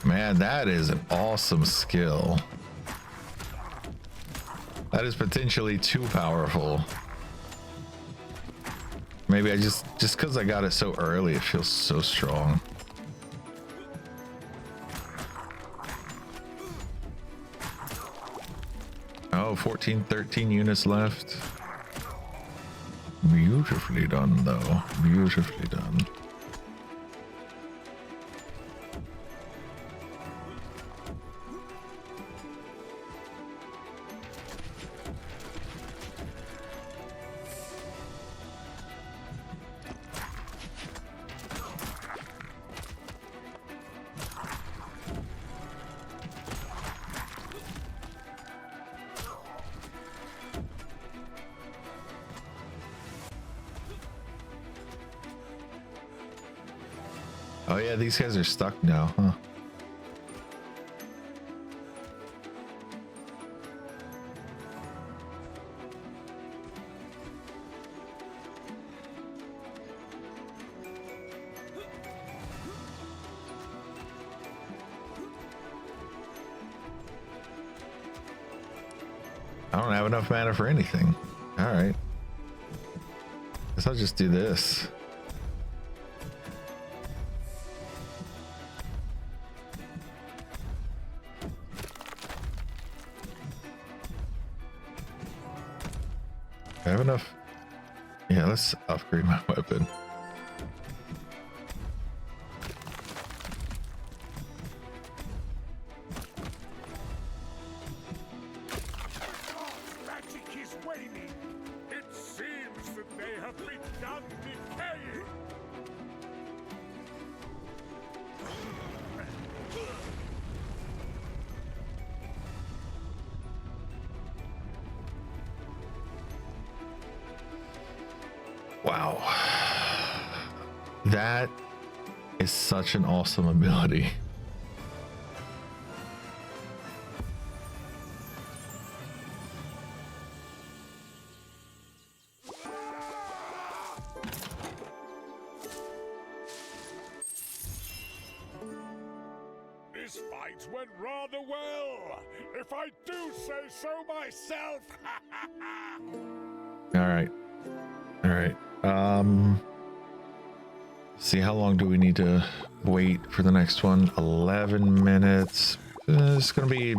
Man, that is an awesome skill. That is potentially too powerful. Maybe I just because I got it so early, it feels so strong. Oh, 14, 13 units left. Beautifully done, though. Beautifully done. Oh yeah, these guys are stuck now, huh? I don't have enough mana for anything. All right. Guess I'll just do this. I have enough. Yeah, let's upgrade my weapon. Magic is waning. It seems that they have begun decaying. Wow. That is such an awesome ability. This fight went rather well, if I do say so myself. All right. All right. See, how long do we need to wait for the next one? 11 minutes. It's gonna be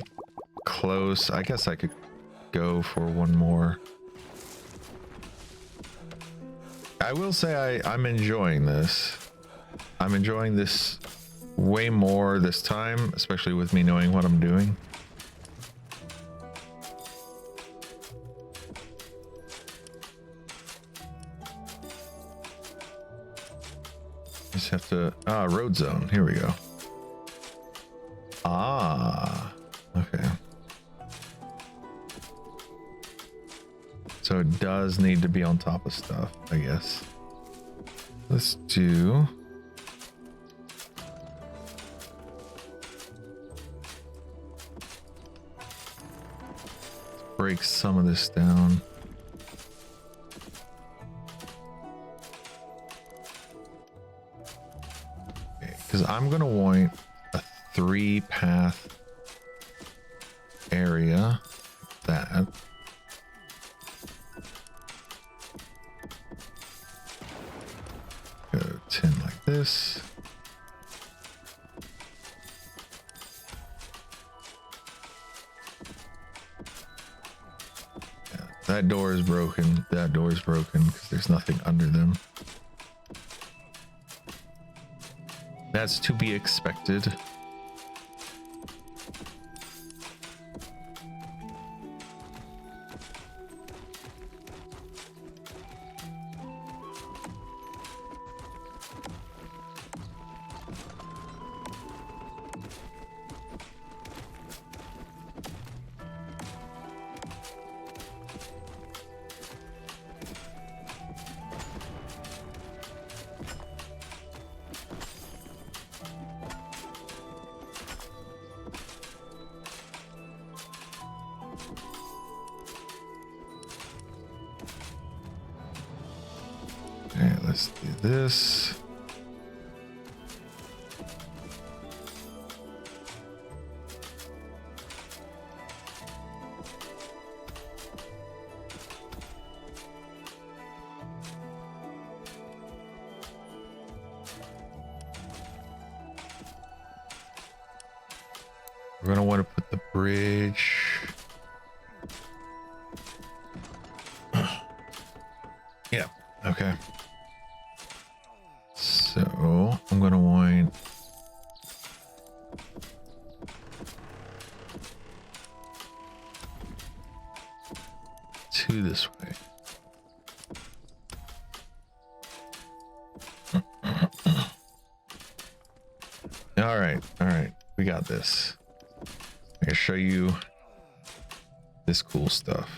close. I guess I could go for one more. I will say I'm enjoying this. I'm enjoying this way more this time, especially with me knowing what I'm doing. Just have to road zone. Here we go. Okay. So it does need to be on top of stuff, I guess. Let's do break some of this down. Because I'm going to want a 3-path area like that. Go 10 like this. Yeah, that door is broken. That door is broken because there's nothing under them. That's to be expected. Okay, let's do this. We're gonna want to put the bridge. Yeah, okay. So I'm gonna want two this way. All right, we got this. I can show you this cool stuff.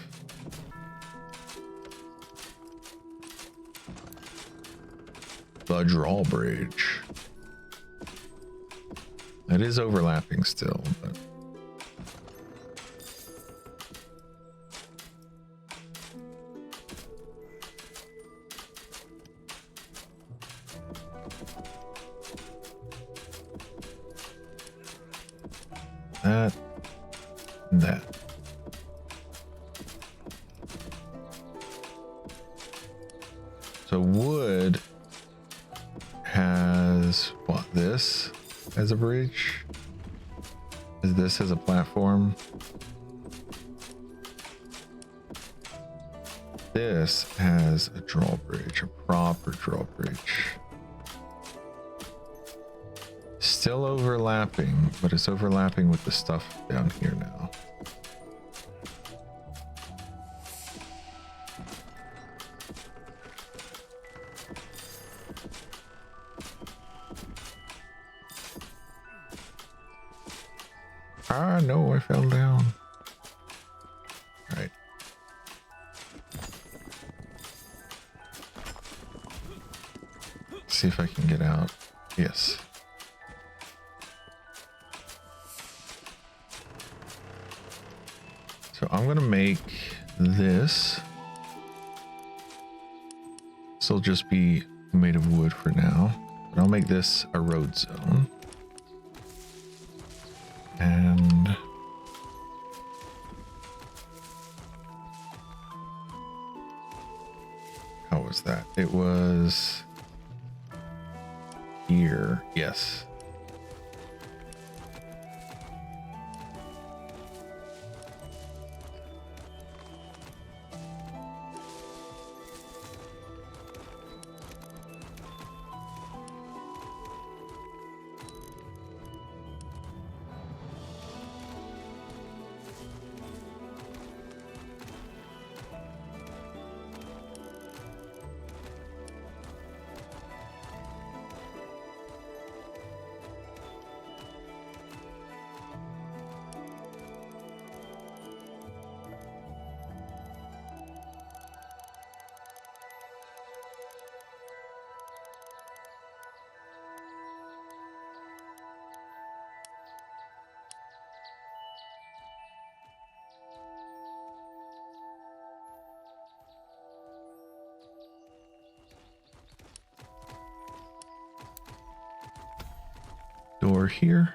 The drawbridge. It is overlapping still, but that and that. So wood has what, this as a bridge? Is this as a platform? This has a drawbridge, a proper drawbridge. Still overlapping, but it's overlapping with the stuff down here now. Ah, no, I fell down. All right. See if I can get out. Yes. So I'm gonna make this. This will just be made of wood for now, but I'll make this a road zone. And how was that? It was here. Yes. door here.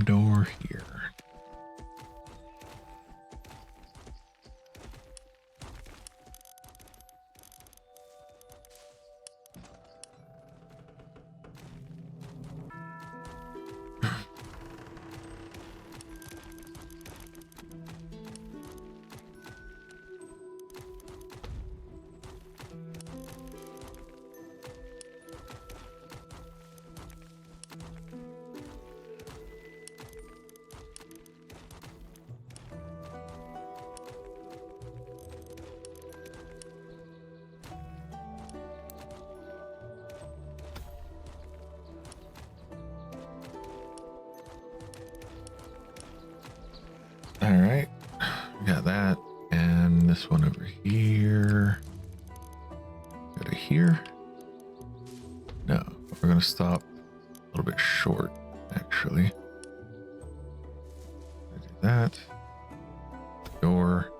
Door here. All right, got that, and this one over here. Go to here. No, we're gonna stop a little bit short, actually. Do that. Door.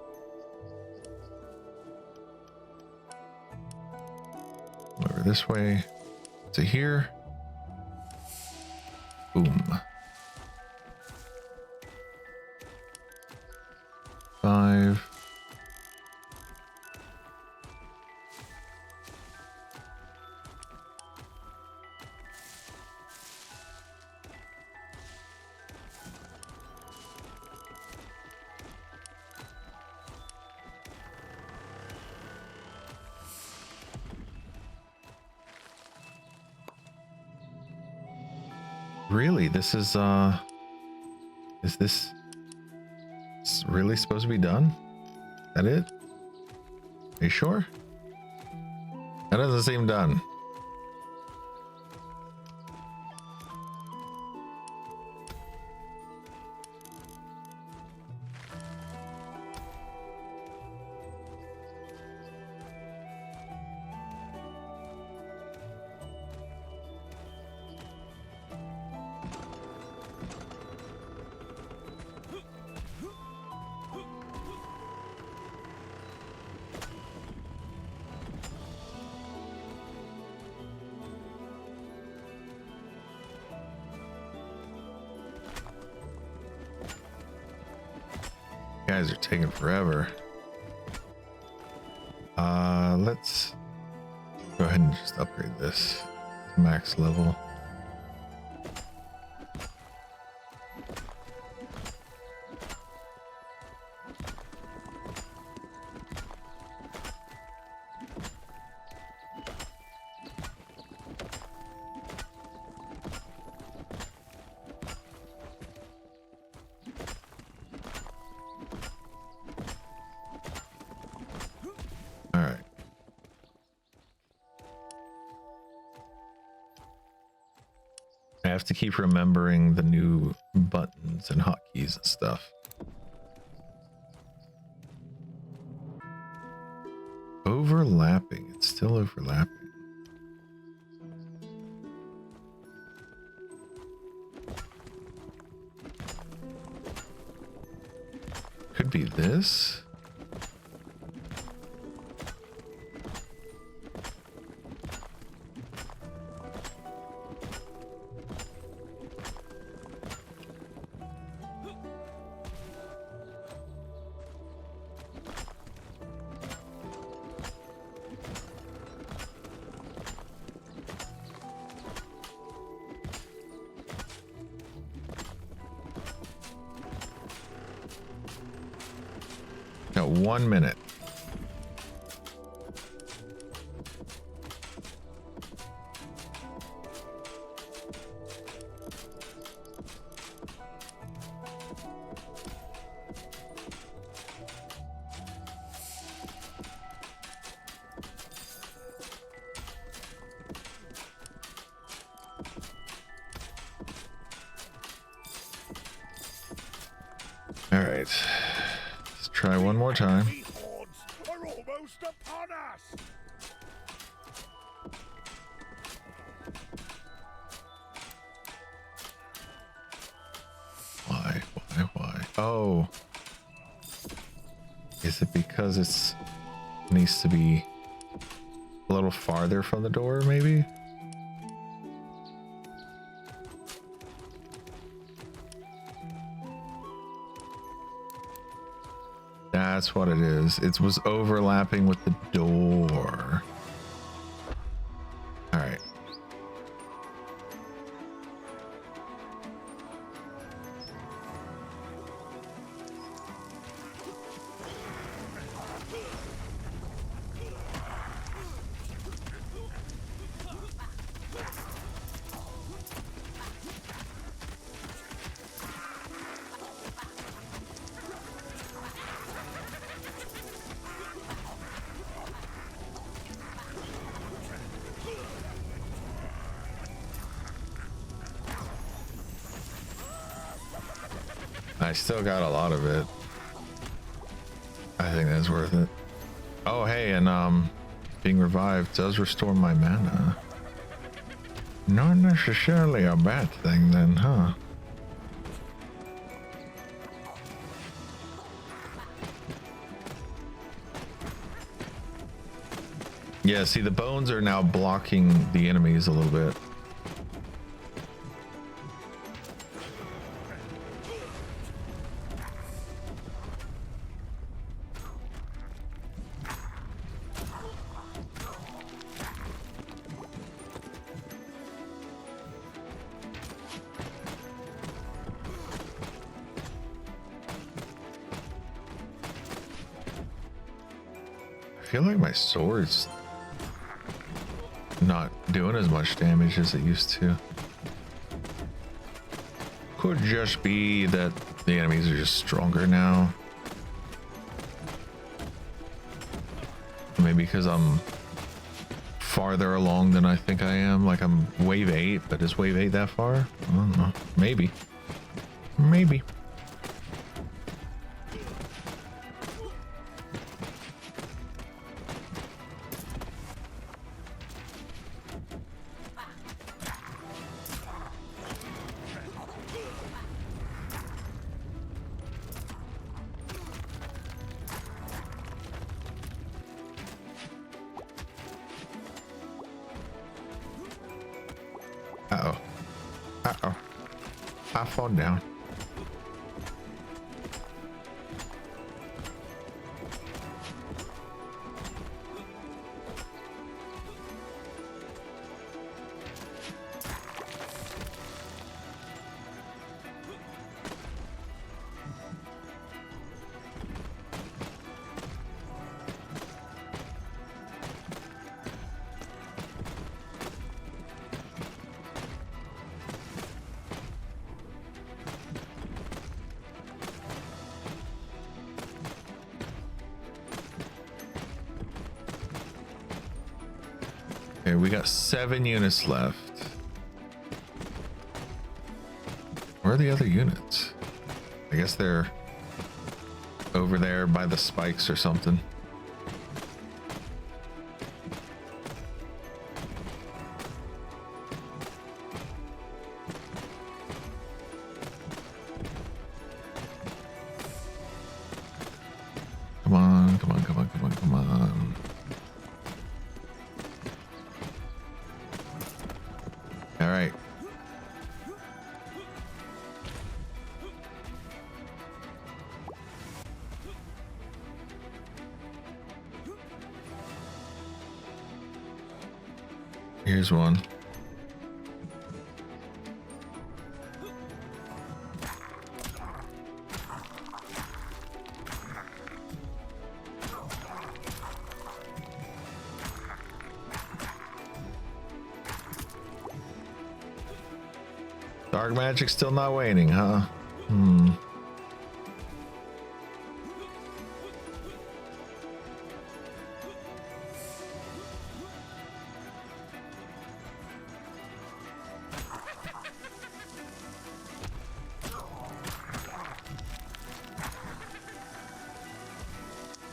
Over this way to here. Boom. 5. Really, this is this really supposed to be done? That it? Are you sure? That doesn't seem done. Guys are taking forever. Let's go ahead and just upgrade this to max level. All right. I have to keep remembering the new buttons and hotkeys and stuff. Overlapping. It's still overlapping. Could be this. Got 1 minute. All right. Let's try one more time. Enemy hordes are almost upon us. Why? Oh. Is it because it needs to be a little farther from the door, maybe? That's what it is. It was overlapping with the door. All right. I still got a lot of it. I think that's worth it. Oh, hey, and being revived does restore my mana. Not necessarily a bad thing then, huh? Yeah, see, the bones are now blocking the enemies a little bit. I feel like my sword's not doing as much damage as it used to. Could just be that the enemies are just stronger now. Maybe because I'm farther along than I think I am. Like I'm wave 8, but is wave 8 that far? I don't know. Maybe. Maybe. Uh-oh. Uh-oh. I fall down. Okay, we got 7 units left. Where are the other units? I guess they're over there by the spikes or something. Come on, come on, come on, come on, come on. All right. Here's one. Dark magic still not waning, huh? Hmm.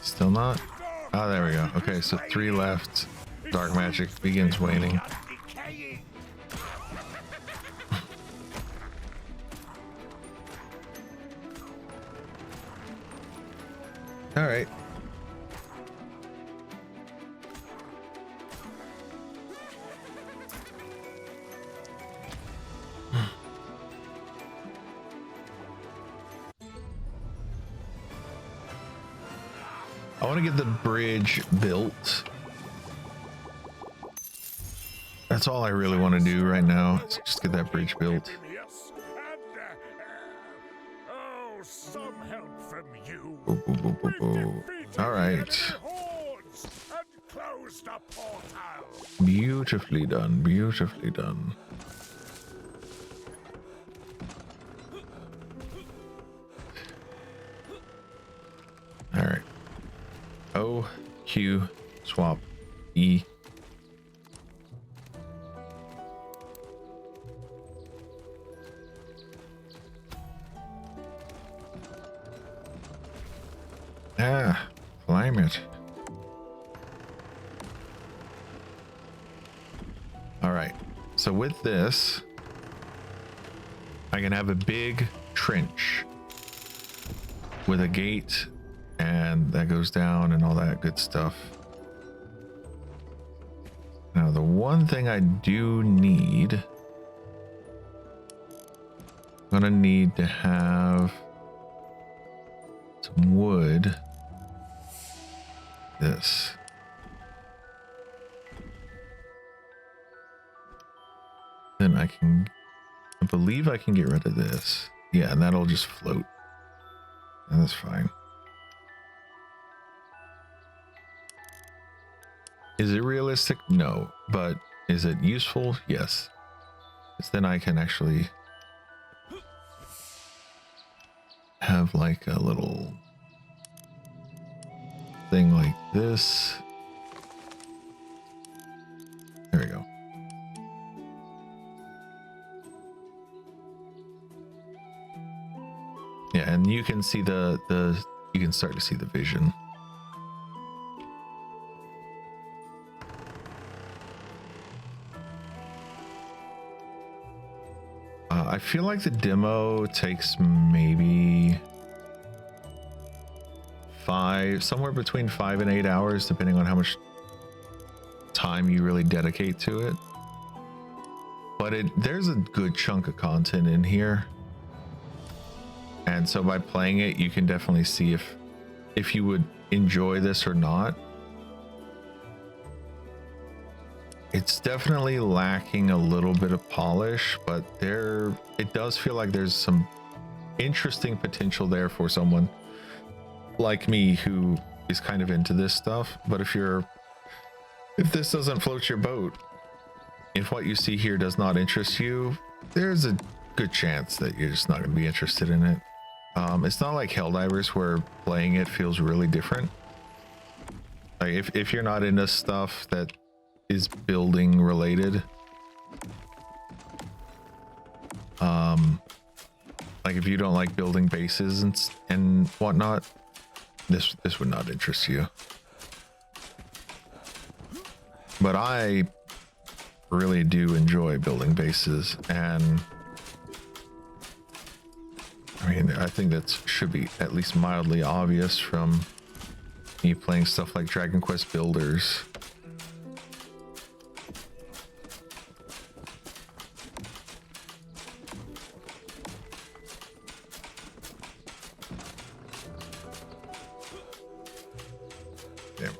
Still not? Oh, there we go. Okay, so 3 left. Dark magic begins waning. All right. I want to get the bridge built. That's all I really want to do right now. Is just get that bridge built. Debimius, and, oh, some help from you. Boo, boo, boo, boo, boo. All right. Hordes and close the portal. Beautifully done. Beautifully done. All right. O, Q, swap, E. Ah, climate. All right. So with this, I can have a big trench with a gate and that goes down and all that good stuff. Now, the one thing I do need, I'm gonna need to have some wood. This. Then I believe I can get rid of this. Yeah, and that'll just float. And that's fine. Is it realistic? No. But is it useful? Yes. Because then I can actually have like a little thing like this. There we go. Yeah, and you can see you can start to see the vision. I feel like the demo takes maybe somewhere between 5 and 8 hours, depending on how much time you really dedicate to it. But there's a good chunk of content in here. And so by playing it, you can definitely see if you would enjoy this or not. It's definitely lacking a little bit of polish, but it does feel like there's some interesting potential there for someone like me who is kind of into this stuff. But if this doesn't float your boat, if what you see here does not interest you, there's a good chance that you're just not going to be interested in it. It's not like Helldivers where playing it feels really different. Like if you're not into stuff that is building related, like if you don't like building bases and whatnot, this would not interest you. But I really do enjoy building bases, and I mean, I think that should be at least mildly obvious from me playing stuff like Dragon Quest Builders. Yeah.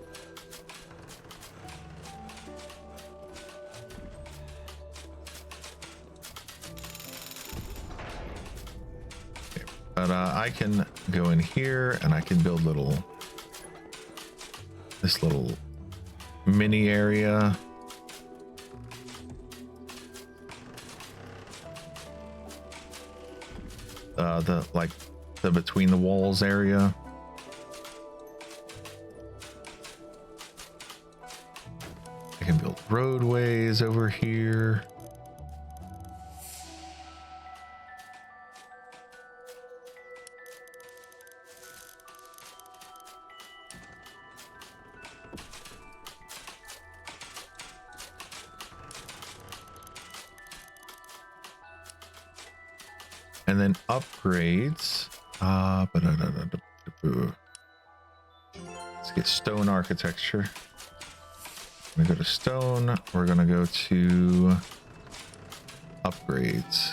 But I can go in here and I can build this little mini area. The between the walls area. I can build roadways over here. And then upgrades. Let's get stone architecture. I'm gonna go to stone. We're gonna go to upgrades.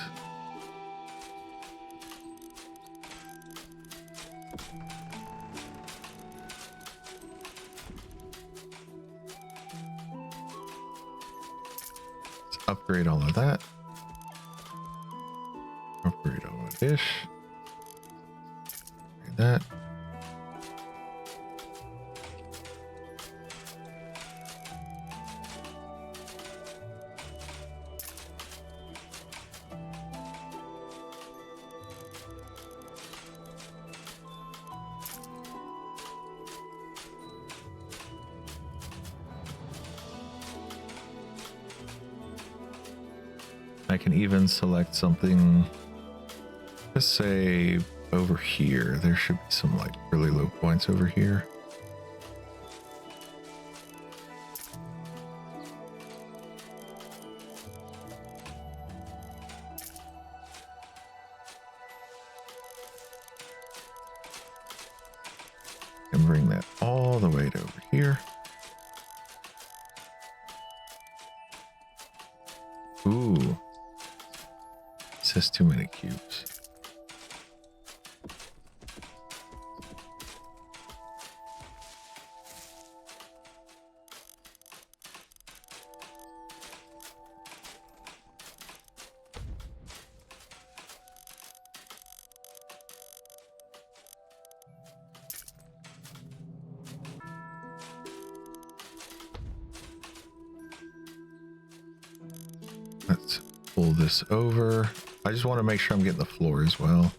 upgrade all of that. Upgrade all of this. Upgrade that. I can even select something, let's say over here. There should be some like really low points over here. And bring that all the way to over here. Ooh. This has too many cubes. Let's pull this over. I just want to make sure I'm getting the floor as well.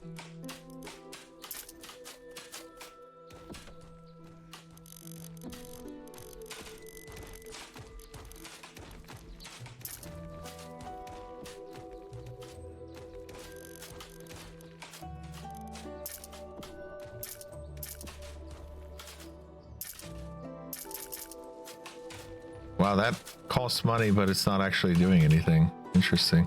Wow, that costs money, but it's not actually doing anything. Interesting.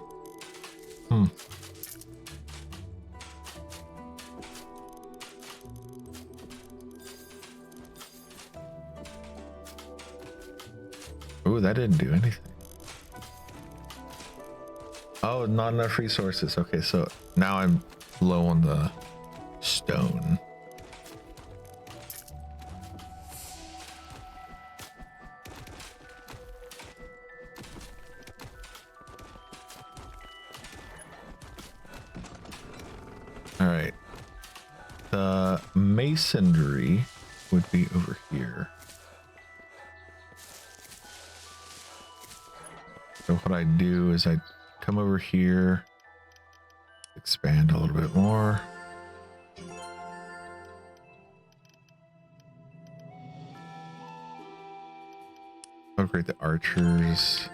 Oh, that didn't do anything. Oh, not enough resources. Okay, so now I'm low on the stone. All right. The masonry would be over here. So what I do is I come over here, expand a little bit more. Upgrade the archers.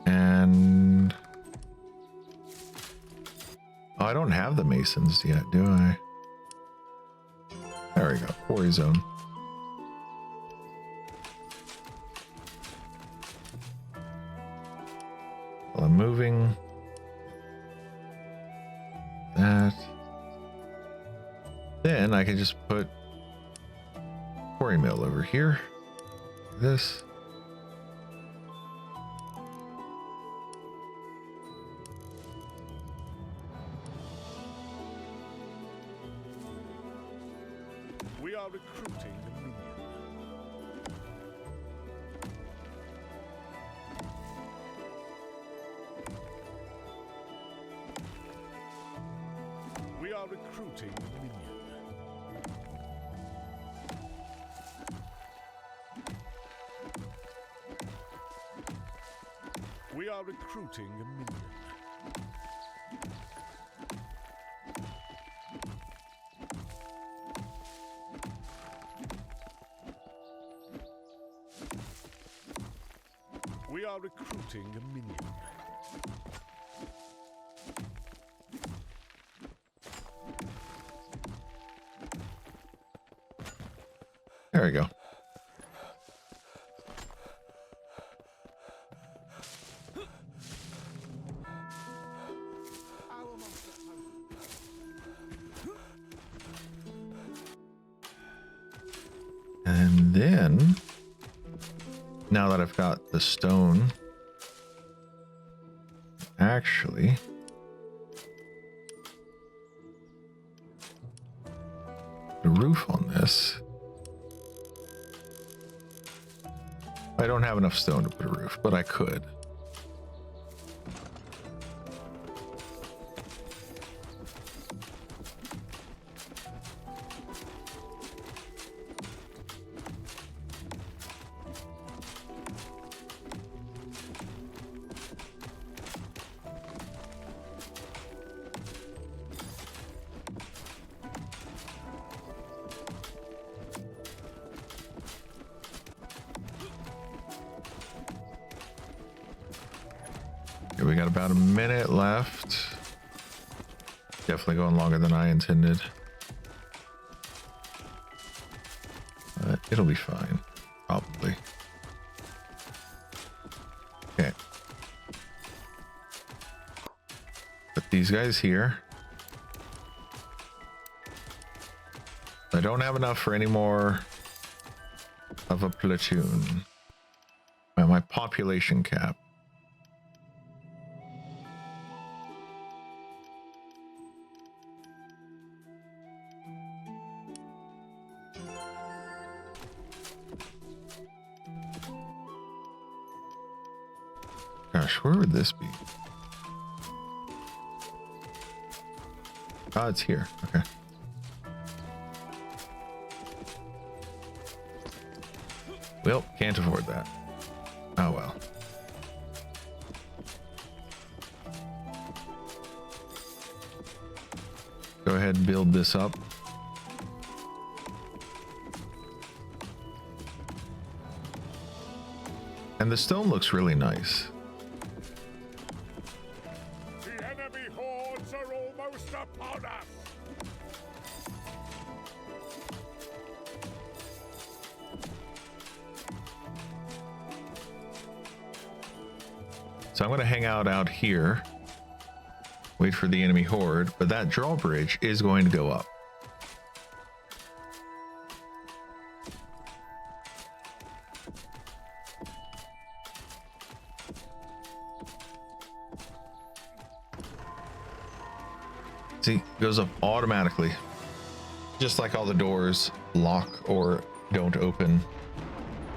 And oh, I don't have the masons yet, do I? There we go, quarry zone. While I'm moving that, then I can just put quarry mill over here. This. We are recruiting the minion. We are recruiting the minion. We are recruiting a minion. We are recruiting a minion. There we go. And then, now that I've got the stone, actually, the roof on this. I don't have enough stone to put a roof, but I could. Okay, we got about a minute left. Definitely going longer than I intended. But it'll be fine. Probably. Okay. Put these guys here. I don't have enough for any more of a platoon. My population cap. Gosh, where would this be? Oh, it's here. Okay. Well, can't afford that. Oh well. Go ahead and build this up. And the stone looks really nice. The enemy hordes are almost upon us. So I'm going to hang out here, wait for the enemy horde, but that drawbridge is going to go up. See, goes up automatically. Just like all the doors lock or don't open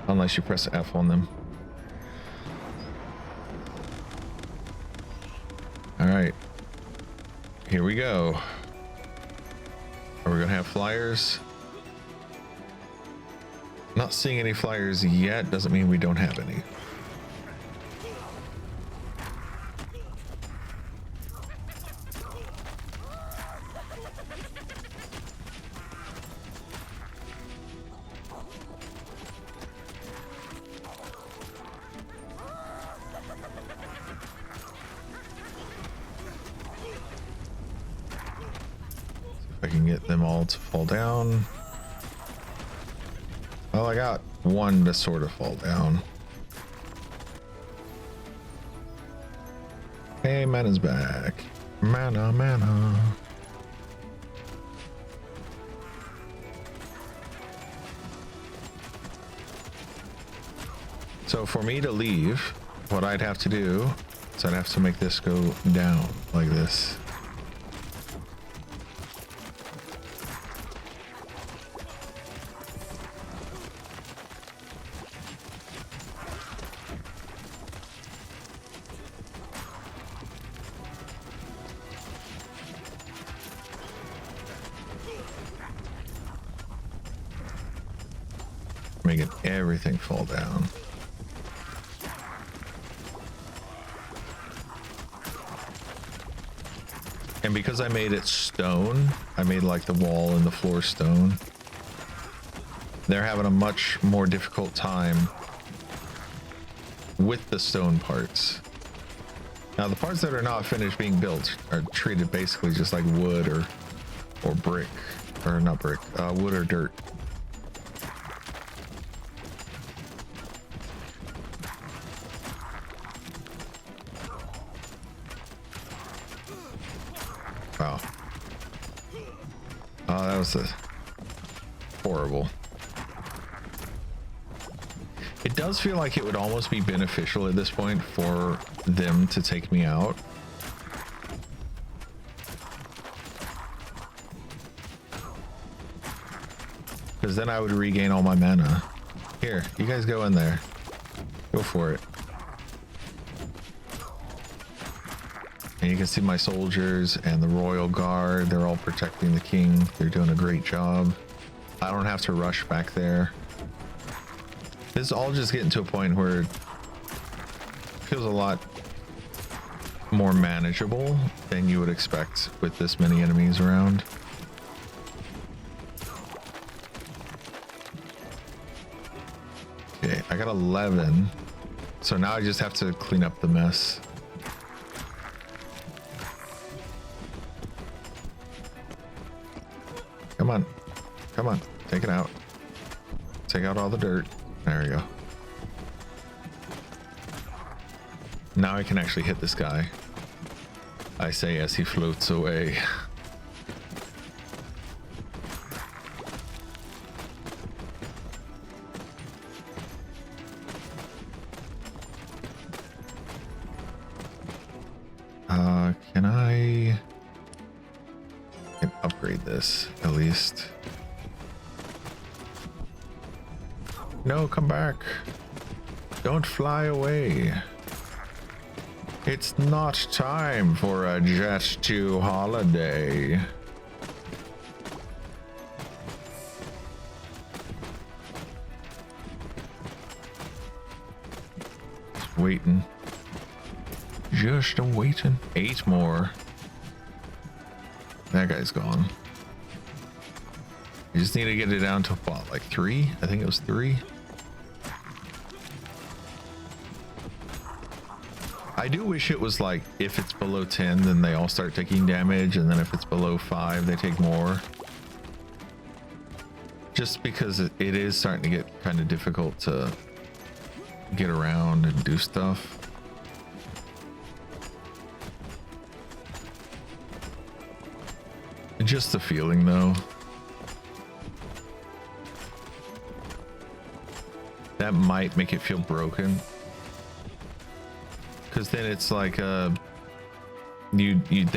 unless you press F on them. All right, here we go. Are we gonna have flyers? Not seeing any flyers yet doesn't mean we don't have any. I can get them all to fall down. Well, I got one to sort of fall down. Hey, mana's back. Mana. So for me to leave, what I'd have to do is I'd have to make this go down like this. Making everything fall down. And because I made it stone, I made like the wall and the floor stone. They're having a much more difficult time with the stone parts. Now the parts that are not finished being built are treated basically just like wood or brick, or not brick, wood or dirt. Wow. Oh, that was horrible. It does feel like it would almost be beneficial at this point for them to take me out. Because then I would regain all my mana. Here, you guys go in there. Go for it. And you can see my soldiers and the royal guard. They're all protecting the king. They're doing a great job. I don't have to rush back there. This is all just getting to a point where it feels a lot more manageable than you would expect with this many enemies around. Okay, I got 11. So now I just have to clean up the mess. Come on. Come on. Take it out. Take out all the dirt. There we go. Now I can actually hit this guy. I say as he floats away. Can I upgrade this at least? No, come back. Don't fly away. It's not time for a Jet 2 holiday. Just waiting. Just waiting. 8 more. That guy's gone. You just need to get it down to what, like 3? I think it was 3. I do wish it was like if it's below 10 then they all start taking damage, and then if it's below 5 they take more. Just because it is starting to get kind of difficult to get around and do stuff. Just the feeling though. That might make it feel broken. Because then it's like they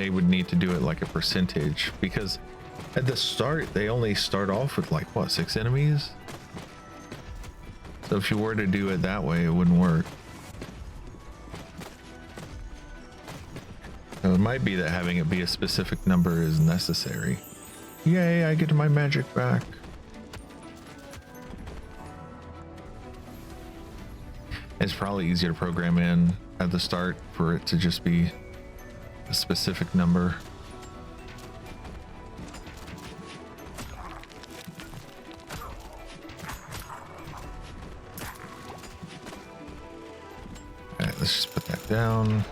would need to do it like a percentage, because at the start they only start off with like what, 6 enemies. So if you were to do it that way, it wouldn't work. So it might be that having it be a specific number is necessary. Yay, I get my magic back. It's probably easier to program in at the start for it to just be a specific number. All right, let's just put that down.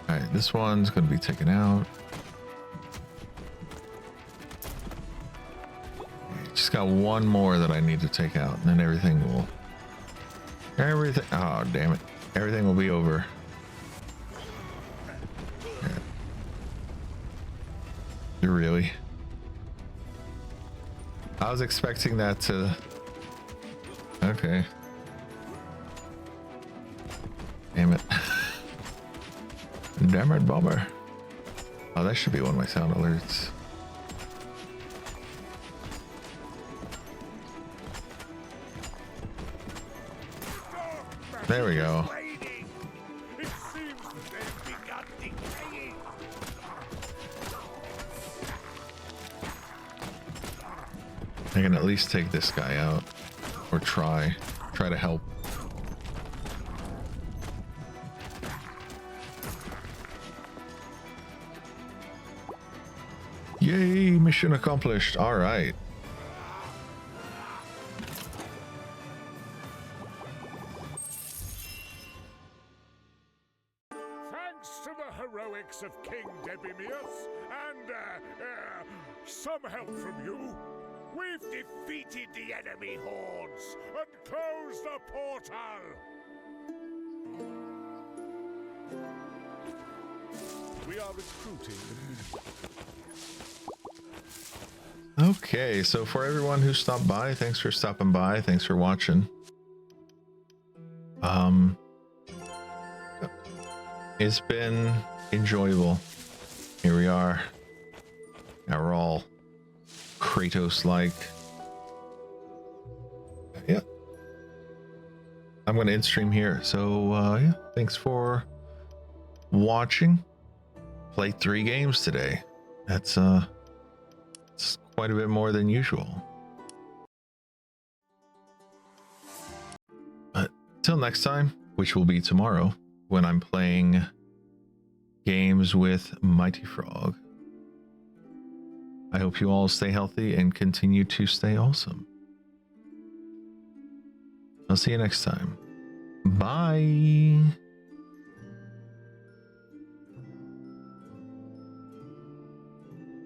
All right, this one's going to be taken out. Just got one more that I need to take out, and then everything will... Oh, damn it. Everything will be over. Yeah. Really? I was expecting that to... Okay. Damn it. Damn it, bummer. Oh, that should be one of my sound alerts. There we go. I can at least take this guy out, or try to help. Yay, mission accomplished. All right. Thanks to the heroics of King Debimius and some help from you, we've defeated the enemy hordes and closed the portal. We are recruiting the Okay, so for everyone who stopped by, thanks for stopping by. Thanks for watching. It's been enjoyable. Here we are. Now we're all Kratos-like. yeah, I'm going to end stream here. So yeah, thanks for watching. Played 3 games today. That's it's quite a bit more than usual. But till next time, which will be tomorrow, when I'm playing games with Mighty Frog. I hope you all stay healthy and continue to stay awesome. I'll see you next time. Bye.